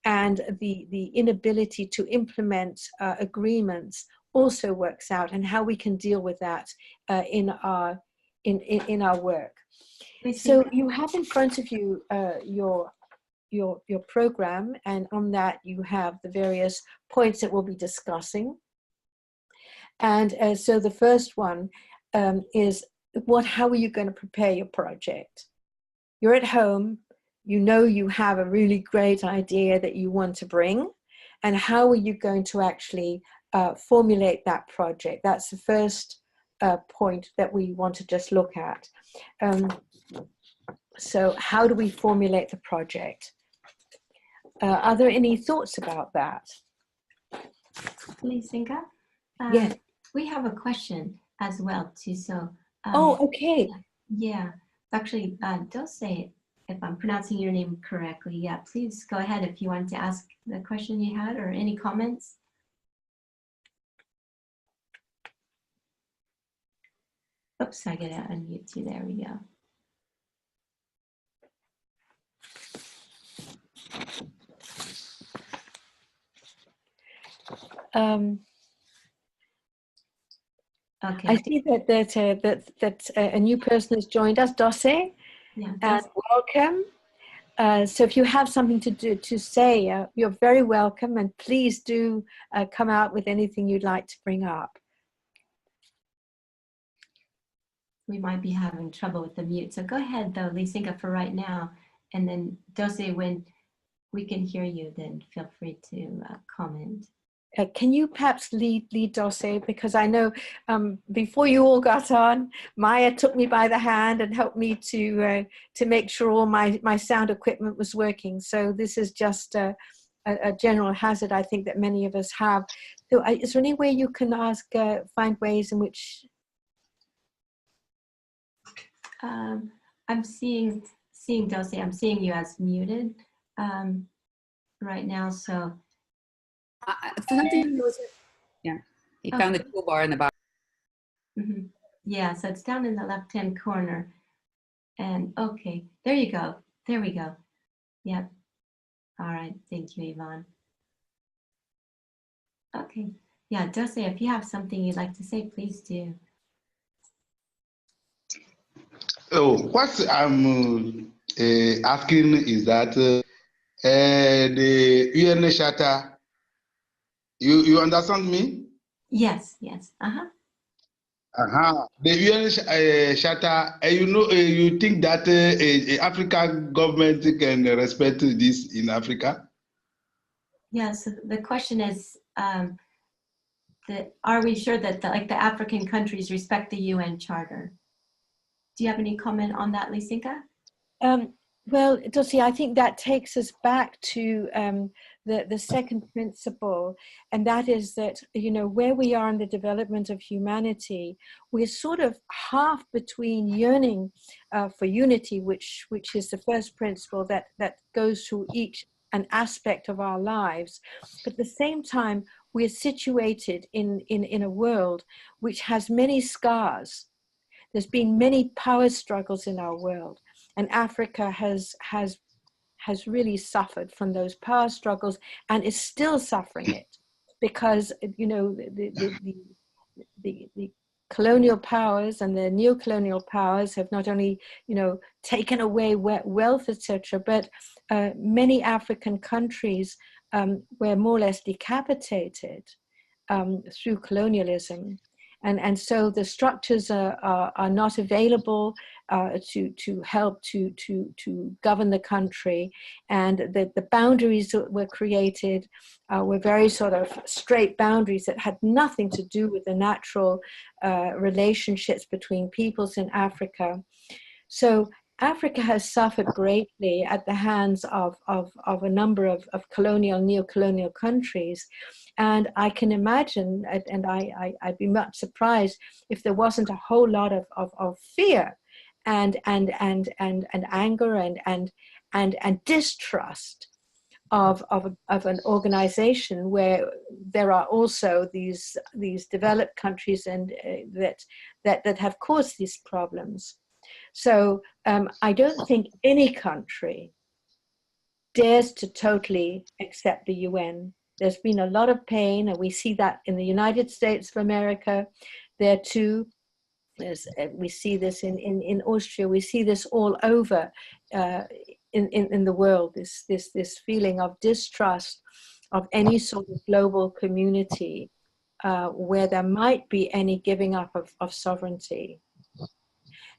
and the inability to implement agreements also works out, and how we can deal with that in our work. So you have in front of you your program, and on that you have the various points that we'll be discussing. And so the first one is how are you going to prepare your project? You're at home, you know you have a really great idea that you want to bring, and how are you going to actually formulate that project? That's the first point that we want to just look at. So how do we formulate the project? Are there any thoughts about that? Lysinga? Yes. We have a question as well too. So. Oh, okay. Yeah. Actually, Dulce, if I'm pronouncing your name correctly, yeah, please go ahead if you want to ask the question you had or any comments. Oops, I gotta unmute you. There we go. Okay. I see that a new person has joined us, Dulce. Yeah, and welcome. So if you have something to say, you're very welcome, and please do come out with anything you'd like to bring up. We might be having trouble with the mute. So go ahead though, Lysinga, for right now. And then Dulce, when we can hear you, then feel free to comment. Can you perhaps lead Dulce? Because I know before you all got on, Maya took me by the hand and helped me to make sure all my sound equipment was working. So this is just a general hazard, I think, that many of us have. So is there any way you can find ways in which... I'm seeing Dulce, I'm seeing you as muted right now, so. Yeah, he found the toolbar in the bottom. Mm-hmm. Yeah, so it's down in the left-hand corner. And okay, there you go. There we go. Yep. All right, thank you, Yvonne. Okay, yeah, Dulce, if you have something you'd like to say, please do. Oh, what I'm asking is that the UN Charter, you understand me? Yes, yes, uh-huh. The UN Charter, you know, you think that African government can respect this in Africa? Yeah, so the question is, are we sure that the African countries respect the UN Charter? Do you have any comment on that, Lysinga? Well, Dulce, I think that takes us back to the second principle, and that is that, you know, where we are in the development of humanity, we're sort of half between yearning for unity, which is the first principle that goes through each an aspect of our lives, but at the same time, we're situated in a world which has many scars. There's been many power struggles in our world, and Africa has really suffered from those power struggles and is still suffering it, because, you know, the colonial powers and the neo-colonial powers have not only, you know, taken away wealth, etc., but many African countries were more or less decapitated through colonialism. And so the structures are not available to help to govern the country, and the boundaries that were created were very sort of straight boundaries that had nothing to do with the natural relationships between peoples in Africa. So Africa has suffered greatly at the hands of a number of colonial, neo-colonial countries. And I can imagine, and I'd be much surprised if there wasn't a whole lot of fear and anger and distrust of an organization where there are also these developed countries and that have caused these problems. So I don't think any country dares to totally accept the UN. There's been a lot of pain, and we see that in the United States of America. There too, we see this in Austria. We see this all over in the world. This feeling of distrust of any sort of global community where there might be any giving up of sovereignty.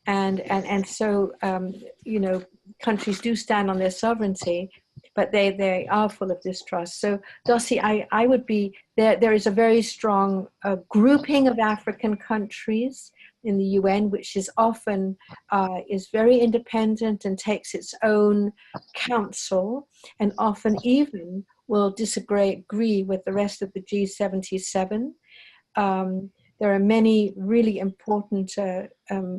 And so, you know, countries do stand on their sovereignty, but they are full of distrust. So, Dossie, I would be, there is a very strong grouping of African countries in the UN, which is often, is very independent and takes its own counsel, and often even will agree with the rest of the G77. There are many really important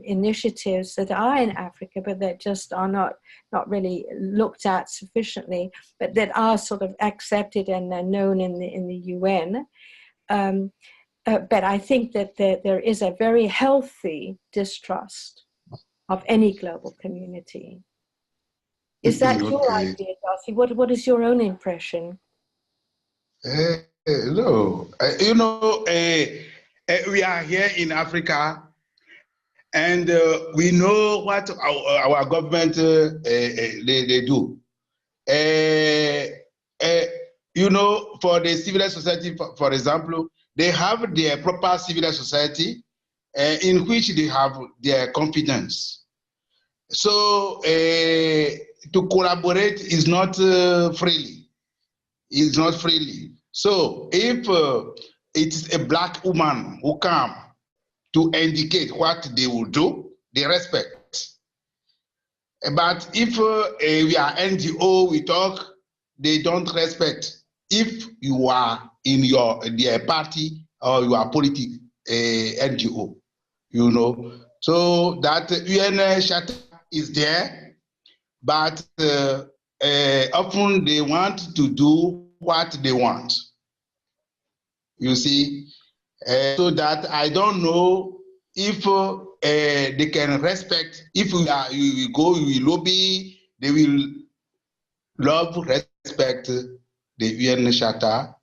initiatives that are in Africa, but that just are not really looked at sufficiently, but that are sort of accepted and known in the UN. But I think that there is a very healthy distrust of any global community. Is that your idea, Darcy? What is your own impression? No, we are here in Africa, and we know what our government they do. You know, for the civil society, for example, they have their proper civil society in which they have their confidence. So to collaborate is not freely. It's not freely. So if it's a black woman who come to indicate what they will do, they respect. But if we are NGO, we talk, they don't respect. If you are in their party or you are political NGO, you know. So that UN Charter is there, but often they want to do what they want. You see, so that I don't know if they can respect. If we go, we will lobby, they will respect the UN Charter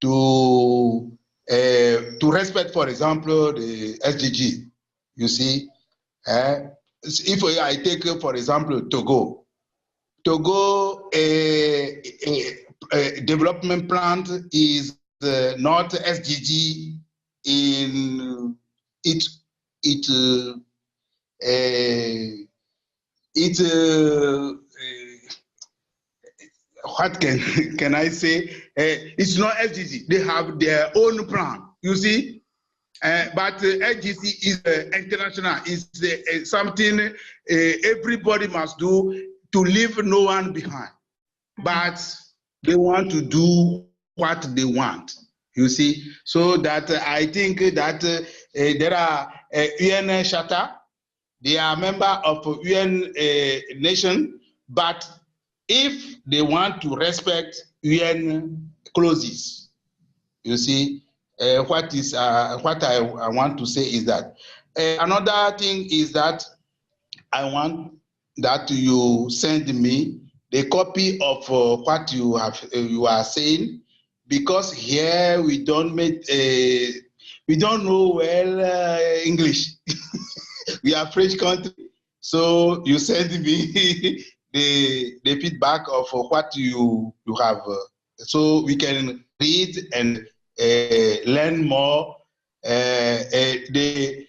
to respect, for example, the SDG. You see, if I take, for example, Togo, a development plan is not SDG in what can I say? It's not SDG. They have their own plan. You see, but SDG is international. It's something everybody must do to leave no one behind. But they want to do what they want. You see, so that I think that there are UN Charter. They are member of UN nation, but if they want to respect UN clauses, you see, what I want to say is that another thing is that I want that you send me the copy of what you are saying, because here we don't know well English. We are French country, so you send me the feedback of what you have, so we can read and learn more. The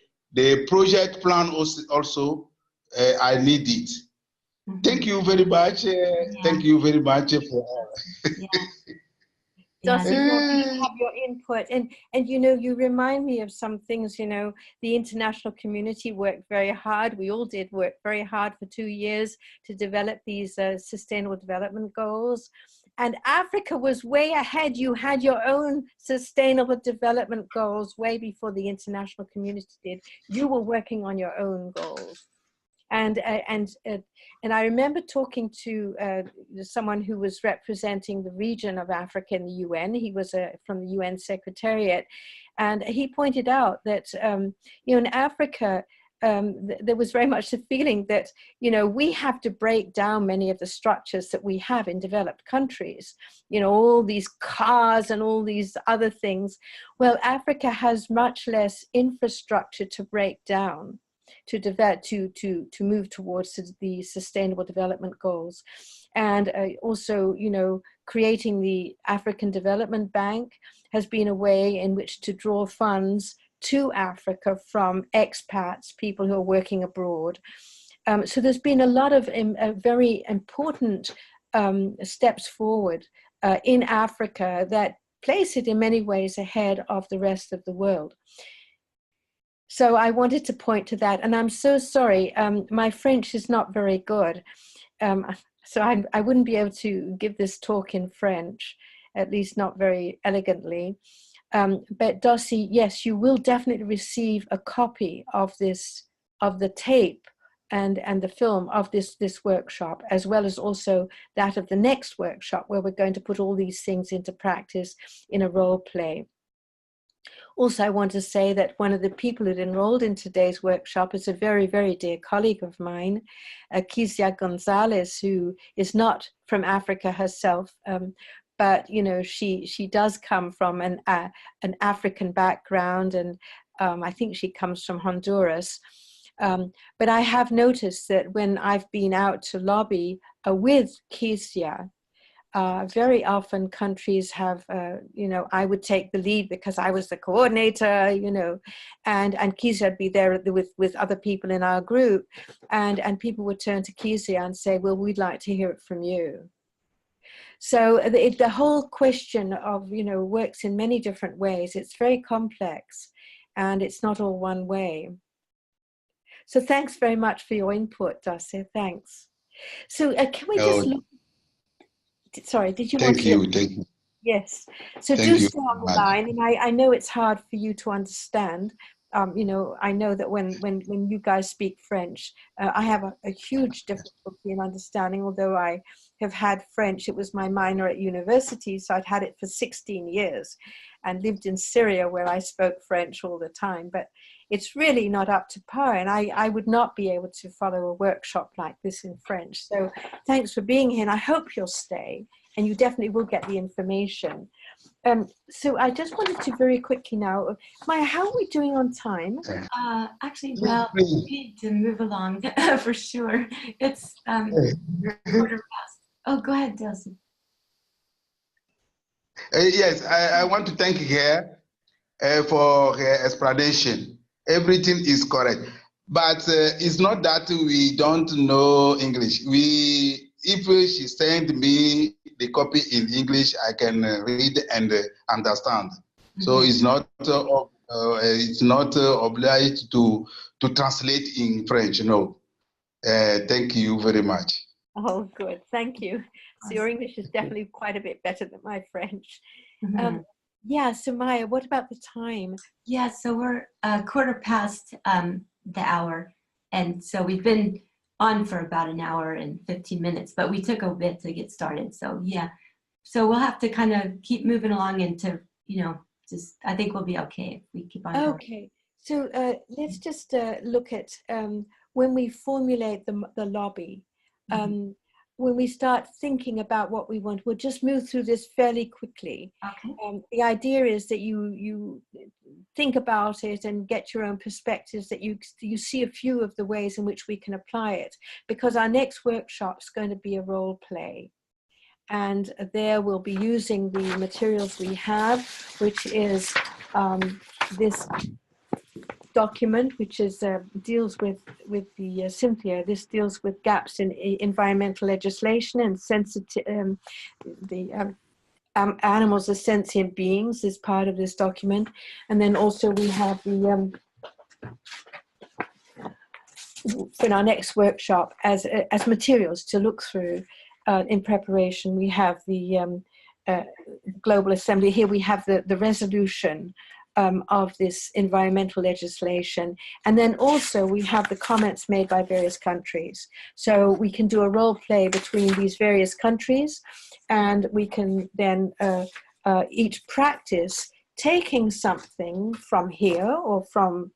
project plan also I need it. Mhm. Thank you very much. Thank you very much for. Yeah. Darcy, Yeah. well, we have your input, and you know, you remind me of some things. You know, the international community worked very hard. We all did work very hard for 2 years to develop these sustainable development goals. And Africa was way ahead. You had your own sustainable development goals way before the international community did. You were working on your own goals. And I remember talking to someone who was representing the region of Africa in the UN. He was from the UN Secretariat, and he pointed out that you know, in Africa there was very much the feeling that, you know, we have to break down many of the structures that we have in developed countries. You know, all these cars and all these other things. Well, Africa has much less infrastructure to break down to develop, to move towards the sustainable development goals. And also, you know, creating the African Development Bank has been a way in which to draw funds to Africa from expats, people who are working abroad. So there's been a lot of very important steps forward in Africa that place it in many ways ahead of the rest of the world. So I wanted to point to that, and I'm so sorry. My French is not very good, so I wouldn't be able to give this talk in French, at least not very elegantly. But Darcy, yes, you will definitely receive a copy of this, of the tape and the film of this workshop, as well as also that of the next workshop, where we're going to put all these things into practice in a role play. Also, I want to say that one of the people who enrolled in today's workshop is a very, very dear colleague of mine, Kezia Gonzalez, who is not from Africa herself, but you know, she does come from an African background, and I think she comes from Honduras. But I have noticed that when I've been out to lobby with Kezia, very often countries have, you know, I would take the lead because I was the coordinator, you know, and Kezia would be there with other people in our group, and people would turn to Kezia and say, well, we'd like to hear it from you. So the whole question of, you know, works in many different ways. It's very complex, and it's not all one way. So thanks very much for your input, Darcy. Thanks. So can we just look? Sorry, did you want to? Thank you. Yes. So Thank do you stay on the line, and I know it's hard for you to understand. You know, I know that when you guys speak French, I have a huge difficulty in understanding. Although I have had French, it was my minor at university, so I'd had it for 16 years, and lived in Syria where I spoke French all the time. But it's really not up to par, and I would not be able to follow a workshop like this in French. So thanks for being here, and I hope you'll stay, and you definitely will get the information. So I just wanted to very quickly now, Maya, how are we doing on time? Actually, well, we need to move along for sure. It's 1:15. Oh, go ahead, Delcy. Yes, I want to thank her for her explanation. Everything is correct, but it's not that we don't know English. If she send me the copy in English, I can read and understand. Mm-hmm. So it's not obliged to translate in French. No. Thank you very much. Oh, good. Thank you. So your English is definitely quite a bit better than my French. Mm-hmm. Yeah, so Maya, what about the time? Yeah, so we're a quarter past the hour. And so we've been on for about an hour and 15 minutes, but we took a bit to get started. So yeah, so we'll have to kind of keep moving along into, you know, just, I think we'll be okay if we keep on going. Okay, so let's just look at when we formulate the lobby, when we start thinking about what we want, we'll just move through this fairly quickly. Okay. The idea is that you think about it and get your own perspectives, that you see a few of the ways in which we can apply it, because our next workshop is going to be a role play. And there we'll be using the materials we have, which is this document, which is deals with the Cynthia. This deals with gaps in environmental legislation and animals as sentient beings is part of this document. And then also we have the in our next workshop as materials to look through in preparation. We have the Global Assembly. Here we have the resolution of this environmental legislation. And then also we have the comments made by various countries. So we can do a role play between these various countries, and we can then each practice taking something from here or from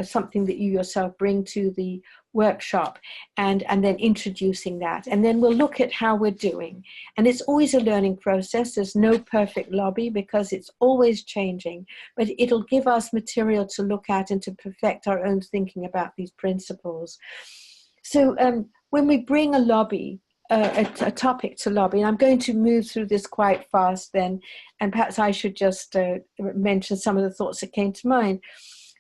something that you yourself bring to the workshop, and then introducing that. And then we'll look at how we're doing. And it's always a learning process. There's no perfect lobby because it's always changing, but it'll give us material to look at and to perfect our own thinking about these principles. So when we bring a lobby, a topic to lobby, and I'm going to move through this quite fast then, and perhaps I should just mention some of the thoughts that came to mind.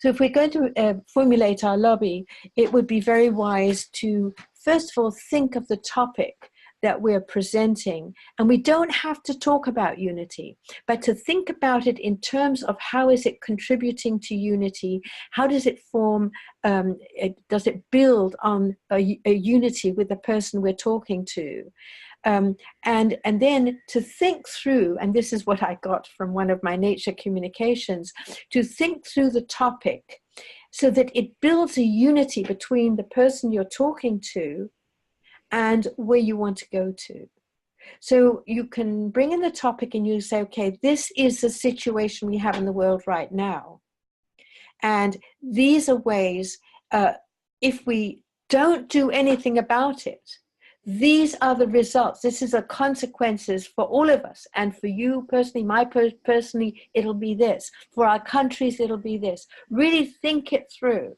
So if we're going to formulate our lobby, it would be very wise to, first of all, think of the topic that we're presenting. And we don't have to talk about unity, but to think about it in terms of how is it contributing to unity? How does it form, does it build on a unity with the person we're talking to? And then to think through, and this is what I got from one of my nature communications, to think through the topic so that it builds a unity between the person you're talking to and where you want to go to. So you can bring in the topic and you say, okay, this is the situation we have in the world right now. And these are ways, if we don't do anything about it, these are the results. This is the consequences for all of us. And for you personally, personally, it'll be this. For our countries, it'll be this. Really think it through.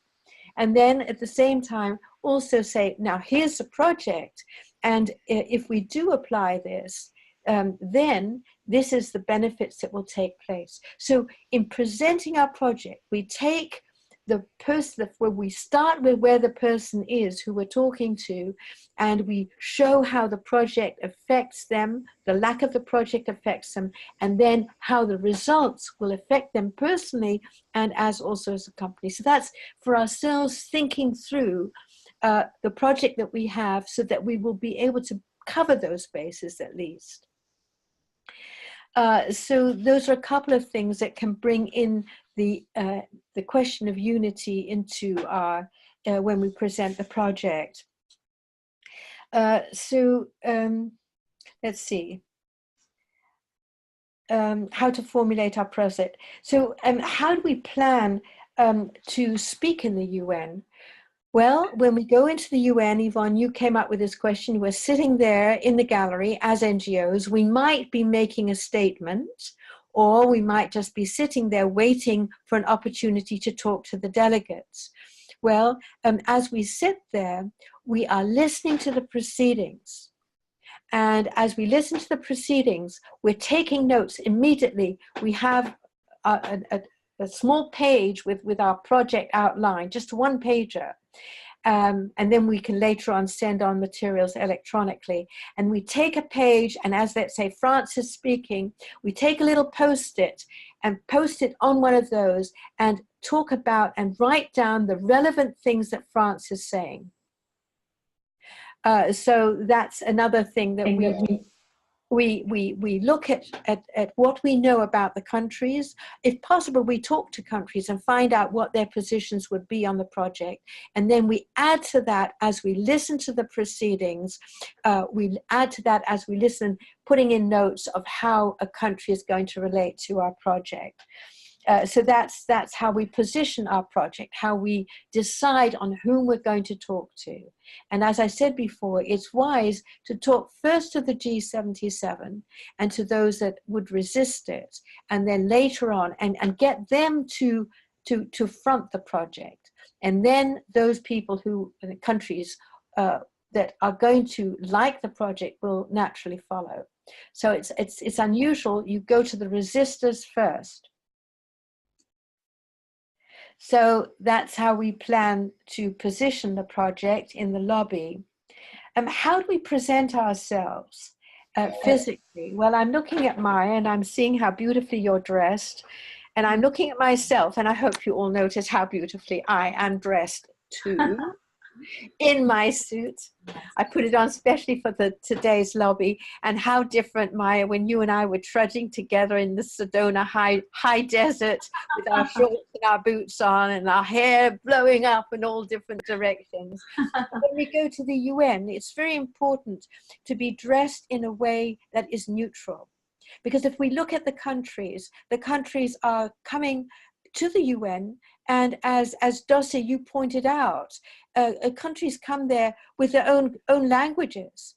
And then at the same time, also say, now here's the project. And if we do apply this, then this is the benefits that will take place. So in presenting our project, we take the person, where we start with where the person is who we're talking to, and we show how the project affects them, the lack of the project affects them, and then how the results will affect them personally and as also as a company. So that's for ourselves thinking through the project that we have so that we will be able to cover those bases at least. So those are a couple of things that can bring in the question of unity into our, when we present the project. Let's see. How to formulate our project. So how do we plan to speak in the UN? Well, when we go into the UN, Yvonne, you came up with this question. We're sitting there in the gallery as NGOs. We might be making a statement, or we might just be sitting there waiting for an opportunity to talk to the delegates. Well, as we sit there, we are listening to the proceedings. And as we listen to the proceedings, we're taking notes immediately. We have a small page with our project outline, just one pager. And then we can later on send on materials electronically. And we take a page, and as let's say France is speaking, we take a little post-it and post it on one of those and talk about and write down the relevant things that France is saying. So that's another thing that we look at what we know about the countries. If possible, we talk to countries and find out what their positions would be on the project. And then we add to that as we listen to the proceedings, we add to that as we listen, putting in notes of how a country is going to relate to our project. So that's how we position our project, how we decide on whom we're going to talk to. And as I said before, it's wise to talk first to the G77 and to those that would resist it, and then later on, and get them to front the project. And then those people who, the countries that are going to like the project will naturally follow. So it's unusual. You go to the resistors first. So that's how we plan to position the project in the lobby. How do we present ourselves physically? Well, I'm looking at Maya and I'm seeing how beautifully you're dressed. And I'm looking at myself, and I hope you all notice how beautifully I am dressed too. In my suit. I put it on especially for today's lobby, and how different, Maya, when you and I were trudging together in the Sedona high desert with our shorts and our boots on and our hair blowing up in all different directions. When we go to the UN, it's very important to be dressed in a way that is neutral. Because if we look at the countries are coming to the UN, and as Dulce, you pointed out, countries come there with their own languages.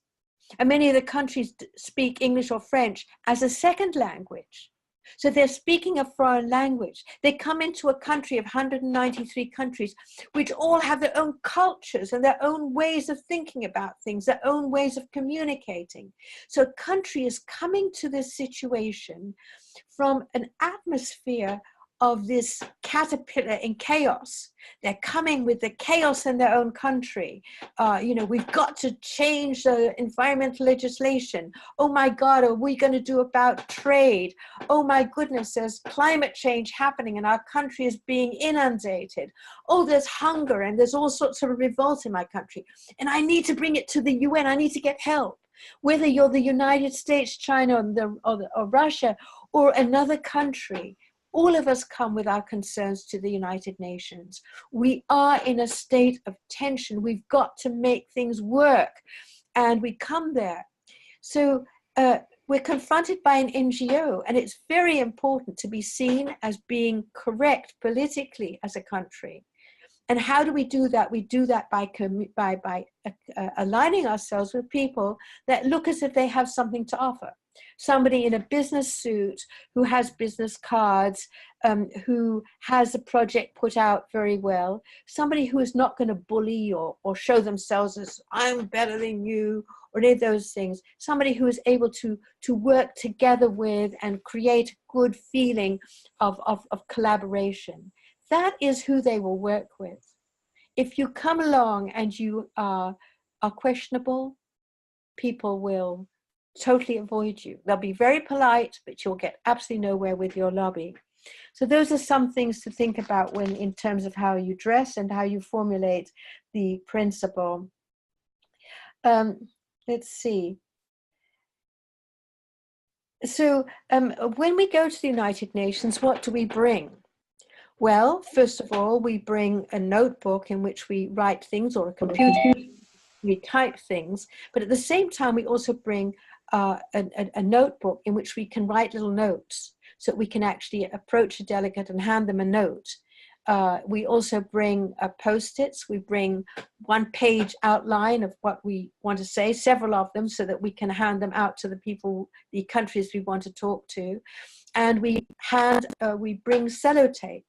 And many of the countries speak English or French as a second language. So they're speaking a foreign language. They come into a country of 193 countries, which all have their own cultures and their own ways of thinking about things, their own ways of communicating. So a country is coming to this situation from an atmosphere of this caterpillar in chaos. They're coming with the chaos in their own country. We've got to change the environmental legislation. Oh my God, are we going to do about trade? Oh my goodness, there's climate change happening and our country is being inundated. Oh, there's hunger and there's all sorts of revolt in my country. And I need to bring it to the UN. I need to get help. Whether you're the United States, China, or Russia, or another country, all of us come with our concerns to the United Nations. We are in a state of tension. We've got to make things work. And we come there. So we're confronted by an NGO, and it's very important to be seen as being correct politically as a country. And how do we do that? We do that by aligning ourselves with people that look as if they have something to offer. Somebody in a business suit who has business cards, who has a project put out very well. Somebody who is not going to bully or show themselves as I'm better than you or any of those things. Somebody who is able to work together with and create a good feeling of collaboration. That is who they will work with. If you come along and you are questionable, people will totally avoid you. They'll be very polite, but you'll get absolutely nowhere with your lobby. So those are some things to think about when, in terms of how you dress and how you formulate the principle. Let's see. So when we go to the United Nations, what do we bring? Well, first of all, we bring a notebook in which we write things, or a computer, we type things, but at the same time, we also bring a notebook in which we can write little notes so that we can actually approach a delegate and hand them a note. We also bring Post-its. We bring one-page outline of what we want to say, several of them, so that we can hand them out to the people, the countries we want to talk to. And we bring sellotape.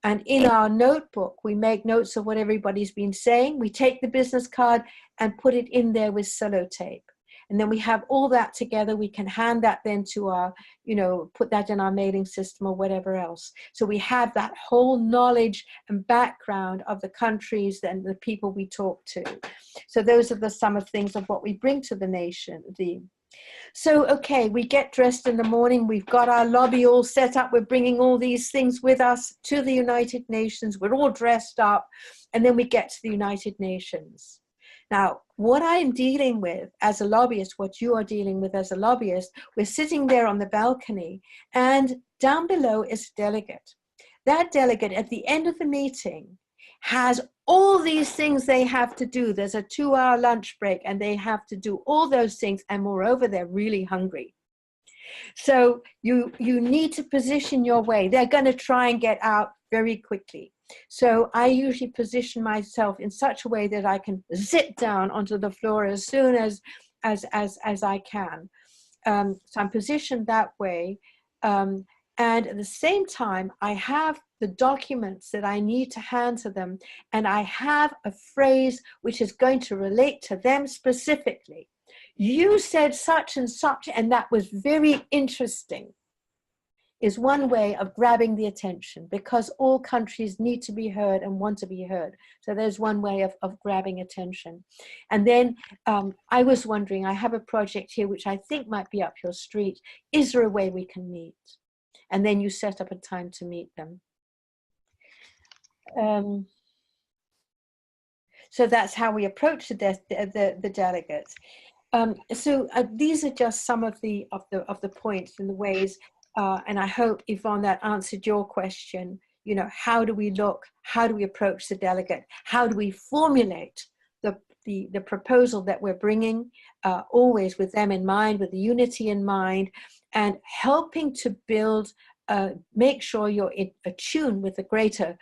And in our notebook, we make notes of what everybody's been saying. We take the business card and put it in there with sellotape. And then we have all that together. We can hand that then to our, put that in our mailing system or whatever else. So we have that whole knowledge and background of the countries and the people we talk to. So those are some of the things of what we bring to the nation. So, okay, we get dressed in the morning. We've got our lobby all set up. We're bringing all these things with us to the United Nations. We're all dressed up. And then we get to the United Nations. Now, what I'm dealing with as a lobbyist, what you are dealing with as a lobbyist, we're sitting there on the balcony, and down below is a delegate. That delegate, at the end of the meeting, has all these things they have to do. There's a 2-hour lunch break, and they have to do all those things. And moreover, they're really hungry. So you need to position your way. They're going to try and get out very quickly. So I usually position myself in such a way that I can zip down onto the floor as soon as I can. So I'm positioned that way. And at the same time, I have the documents that I need to hand to them, and I have a phrase which is going to relate to them specifically. You said such and such, and that was very interesting. is one way of grabbing the attention, because all countries need to be heard and want to be heard. So there's one way of grabbing attention. And then I was wondering, I have a project here which I think might be up your street. Is there a way we can meet? And then you set up a time to meet them. So that's how we approach the delegates. These are just some of the points and the ways. And I hope, Yvonne, that answered your question. You know, how do we look? How do we approach the delegate? How do we formulate the proposal that we're bringing, always with them in mind, with the unity in mind, and helping to build, make sure you're attuned with the greater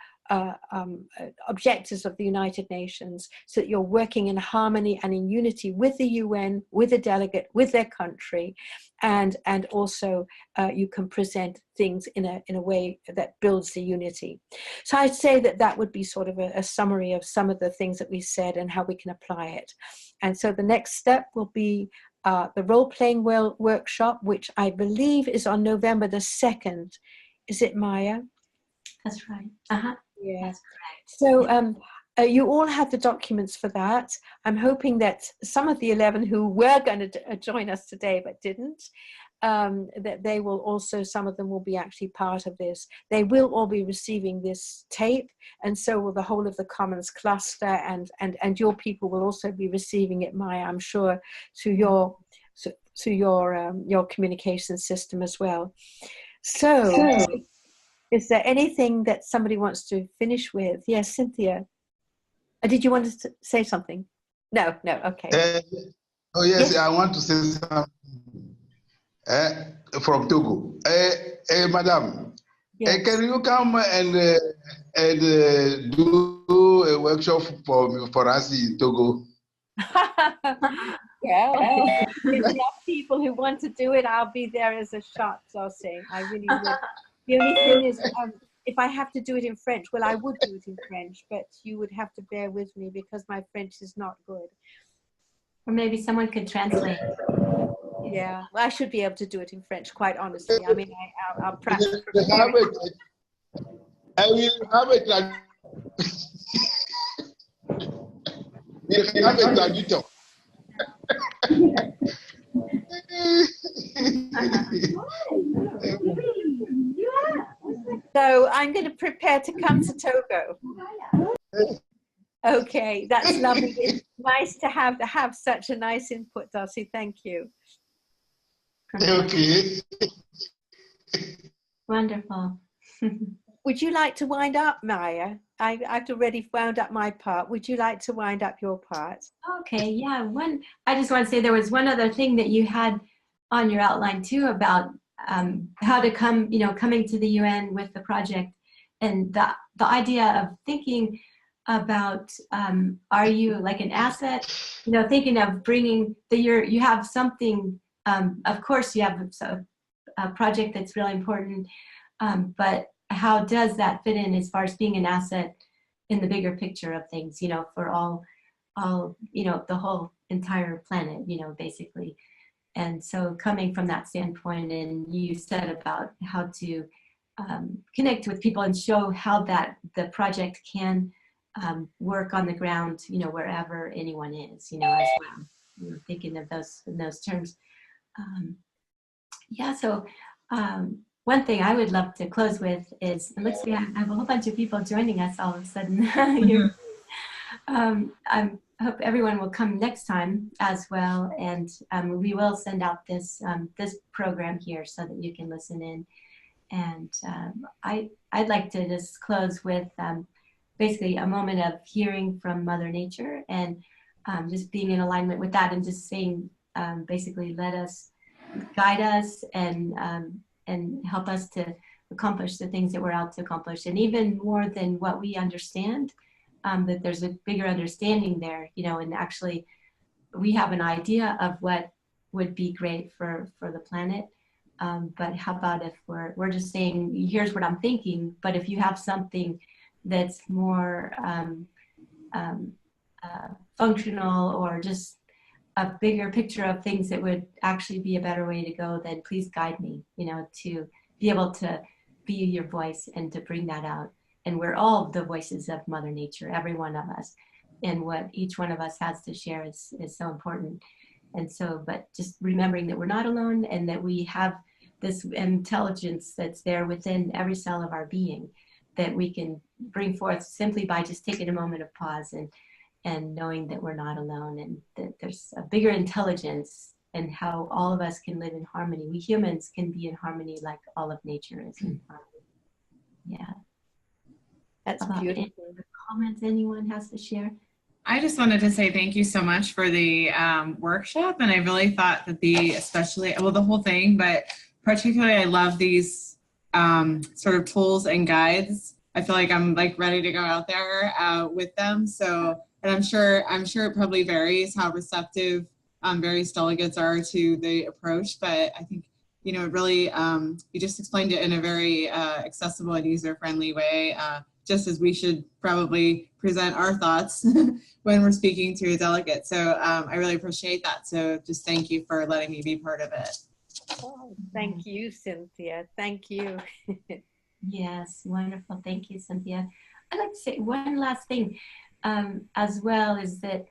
objectives of the United Nations, so that you're working in harmony and in unity with the UN, with the delegate, with their country, and also you can present things in a way that builds the unity. So I'd say that would be sort of a summary of some of the things that we said and how we can apply it. And so the next step will be the role-playing workshop, which I believe is on November the 2nd. Is it, Maya? That's right. Uh-huh. Yeah. That's correct. So you all have the documents for that. I'm hoping that some of the 11 who were going to join us today but didn't, that they will also, some of them will be actually part of this. They will all be receiving this tape, and so will the whole of the Commons cluster, and your people will also be receiving it, Maya, I'm sure, through your communication system as well. So is there anything that somebody wants to finish with? Yes, Cynthia. Did you want to say something? No, okay. Oh yes, I want to say something from Togo. Madam, Yes. can you come and do a workshop for us in Togo? Well, if there's enough people who want to do it, I'll be there as a shot, Jose. I really would. The only thing is, if I have to do it in French, well, I would do it in French, but you would have to bear with me because my French is not good. Or maybe someone could translate. Yeah, well, I should be able to do it in French, quite honestly. I mean, I'll practice. I will have a traductor. So I'm going to prepare to come to Togo. Okay, that's lovely. It's nice to have such a nice input, Darcy. Thank you. Okay. Wonderful. Would you like to wind up, Maya? I've already wound up my part. Would you like to wind up your part? Okay, yeah. I just want to say there was one other thing that you had on your outline too about how to coming to the UN with the project, and the idea of thinking about are you like an asset? Thinking of bringing you have something. Of course, you have a project that's really important, but how does that fit in as far as being an asset in the bigger picture of things, for all, the whole entire planet, basically. And so coming from that standpoint, and you said about how to connect with people and show how that the project can work on the ground, wherever anyone is, as well. Thinking of in those terms. Yeah, so one thing I would love to close with is, it looks like I have a whole bunch of people joining us all of a sudden. I hope everyone will come next time as well, and we will send out this program here so that you can listen in. And I'd like to just close with basically a moment of hearing from Mother Nature, and just being in alignment with that, and just saying, basically, let us guide us and help us to accomplish the things that we're out to accomplish, and even more than what we understand. That there's a bigger understanding there, and actually we have an idea of what would be great for the planet. But how about if we're just saying, here's what I'm thinking, but if you have something that's more functional, or just a bigger picture of things that would actually be a better way to go, then please guide me, to be able to be your voice and to bring that out. And we're all the voices of Mother Nature, every one of us. And what each one of us has to share is so important. And so, but just remembering that we're not alone and that we have this intelligence that's there within every cell of our being that we can bring forth simply by just taking a moment of pause and knowing that we're not alone and that there's a bigger intelligence and how all of us can live in harmony. We humans can be in harmony like all of nature is in harmony. Yeah. That's About beautiful. any other comments anyone has to share? I just wanted to say thank you so much for the workshop. And I really thought that especially, well, the whole thing, but particularly I love these sort of tools and guides. I feel like I'm like ready to go out there with them. So, and I'm sure it probably varies how receptive various delegates are to the approach, but I think, you know, it really, you just explained it in a very accessible and user-friendly way, just as we should probably present our thoughts when we're speaking to a delegate. So I really appreciate that. So just thank you for letting me be part of it. Oh, thank you, Cynthia. Thank you. Yes, wonderful. Thank you, Cynthia. I'd like to say one last thing as well is that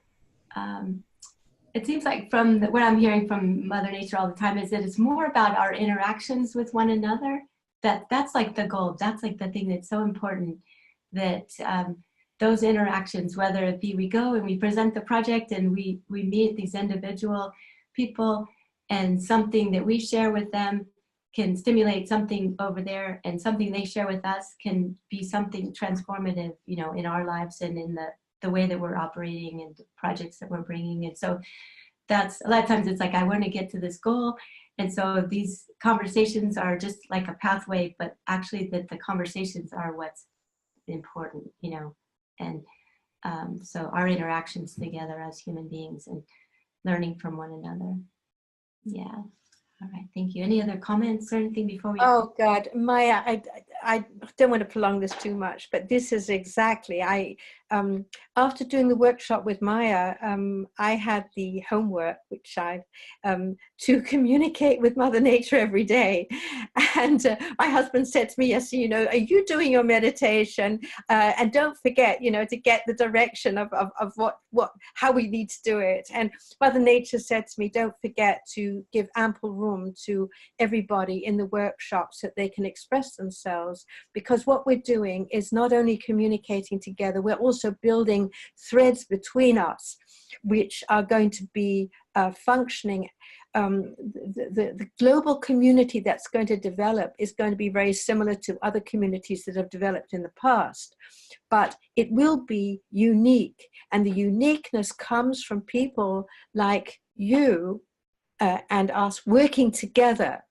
it seems like from what I'm hearing from Mother Nature all the time is that it's more about our interactions with one another. That's like the goal. That's like the thing that's so important, that those interactions, whether it be we go and we present the project and we meet these individual people and something that we share with them can stimulate something over there, and something they share with us can be something transformative, you know, in our lives and in the way that we're operating and the projects that we're bringing. And so that's a lot of times it's like, I want to get to this goal. And so these conversations are just like a pathway, but actually that the conversations are what's important, you know. And so our interactions together as human beings and learning from one another. Yeah. All right, thank you. Any other comments or anything before we? Oh God, Maya, I don't want to prolong this too much, but this is exactly, after doing the workshop with Maya, I had the homework, which to communicate with Mother Nature every day. And my husband said to me, yes, you know, are you doing your meditation? And don't forget, you know, to get the direction of how we need to do it. And Mother Nature said to me, don't forget to give ample room to everybody in the workshop so that they can express themselves, because what we're doing is not only communicating together, we're also building threads between us which are going to be functioning. The global community that's going to develop is going to be very similar to other communities that have developed in the past, but it will be unique, and the uniqueness comes from people like you and us working together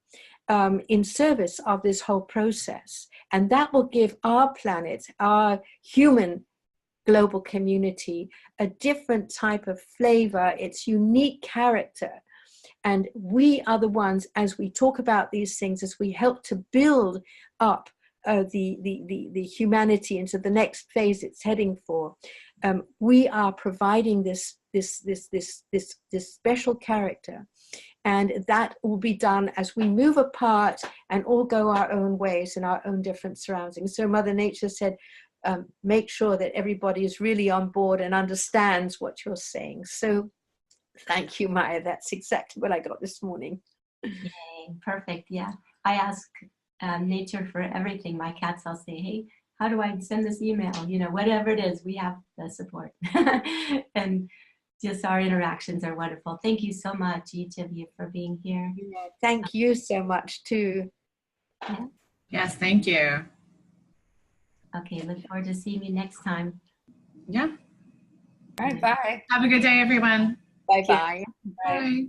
in service of this whole process. And that will give our planet, our human global community, a different type of flavor, its unique character. And we are the ones, as we talk about these things, as we help to build up the humanity into the next phase it's heading for, we are providing this special character. And that will be done as we move apart and all go our own ways in our own different surroundings. So Mother Nature said, make sure that everybody is really on board and understands what you're saying. So thank you, Maya. That's exactly what I got this morning. Yay, perfect. Yeah, I ask nature for everything. My cats, I'll say, hey, how do I send this email? You know, whatever it is, we have the support. And just our interactions are wonderful. Thank you so much, each of you, for being here. Thank you so much too. Yeah. Yes, thank you. Okay, look forward to seeing you next time. Yeah. All right, bye. Have a good day, everyone. Bye-bye. Bye.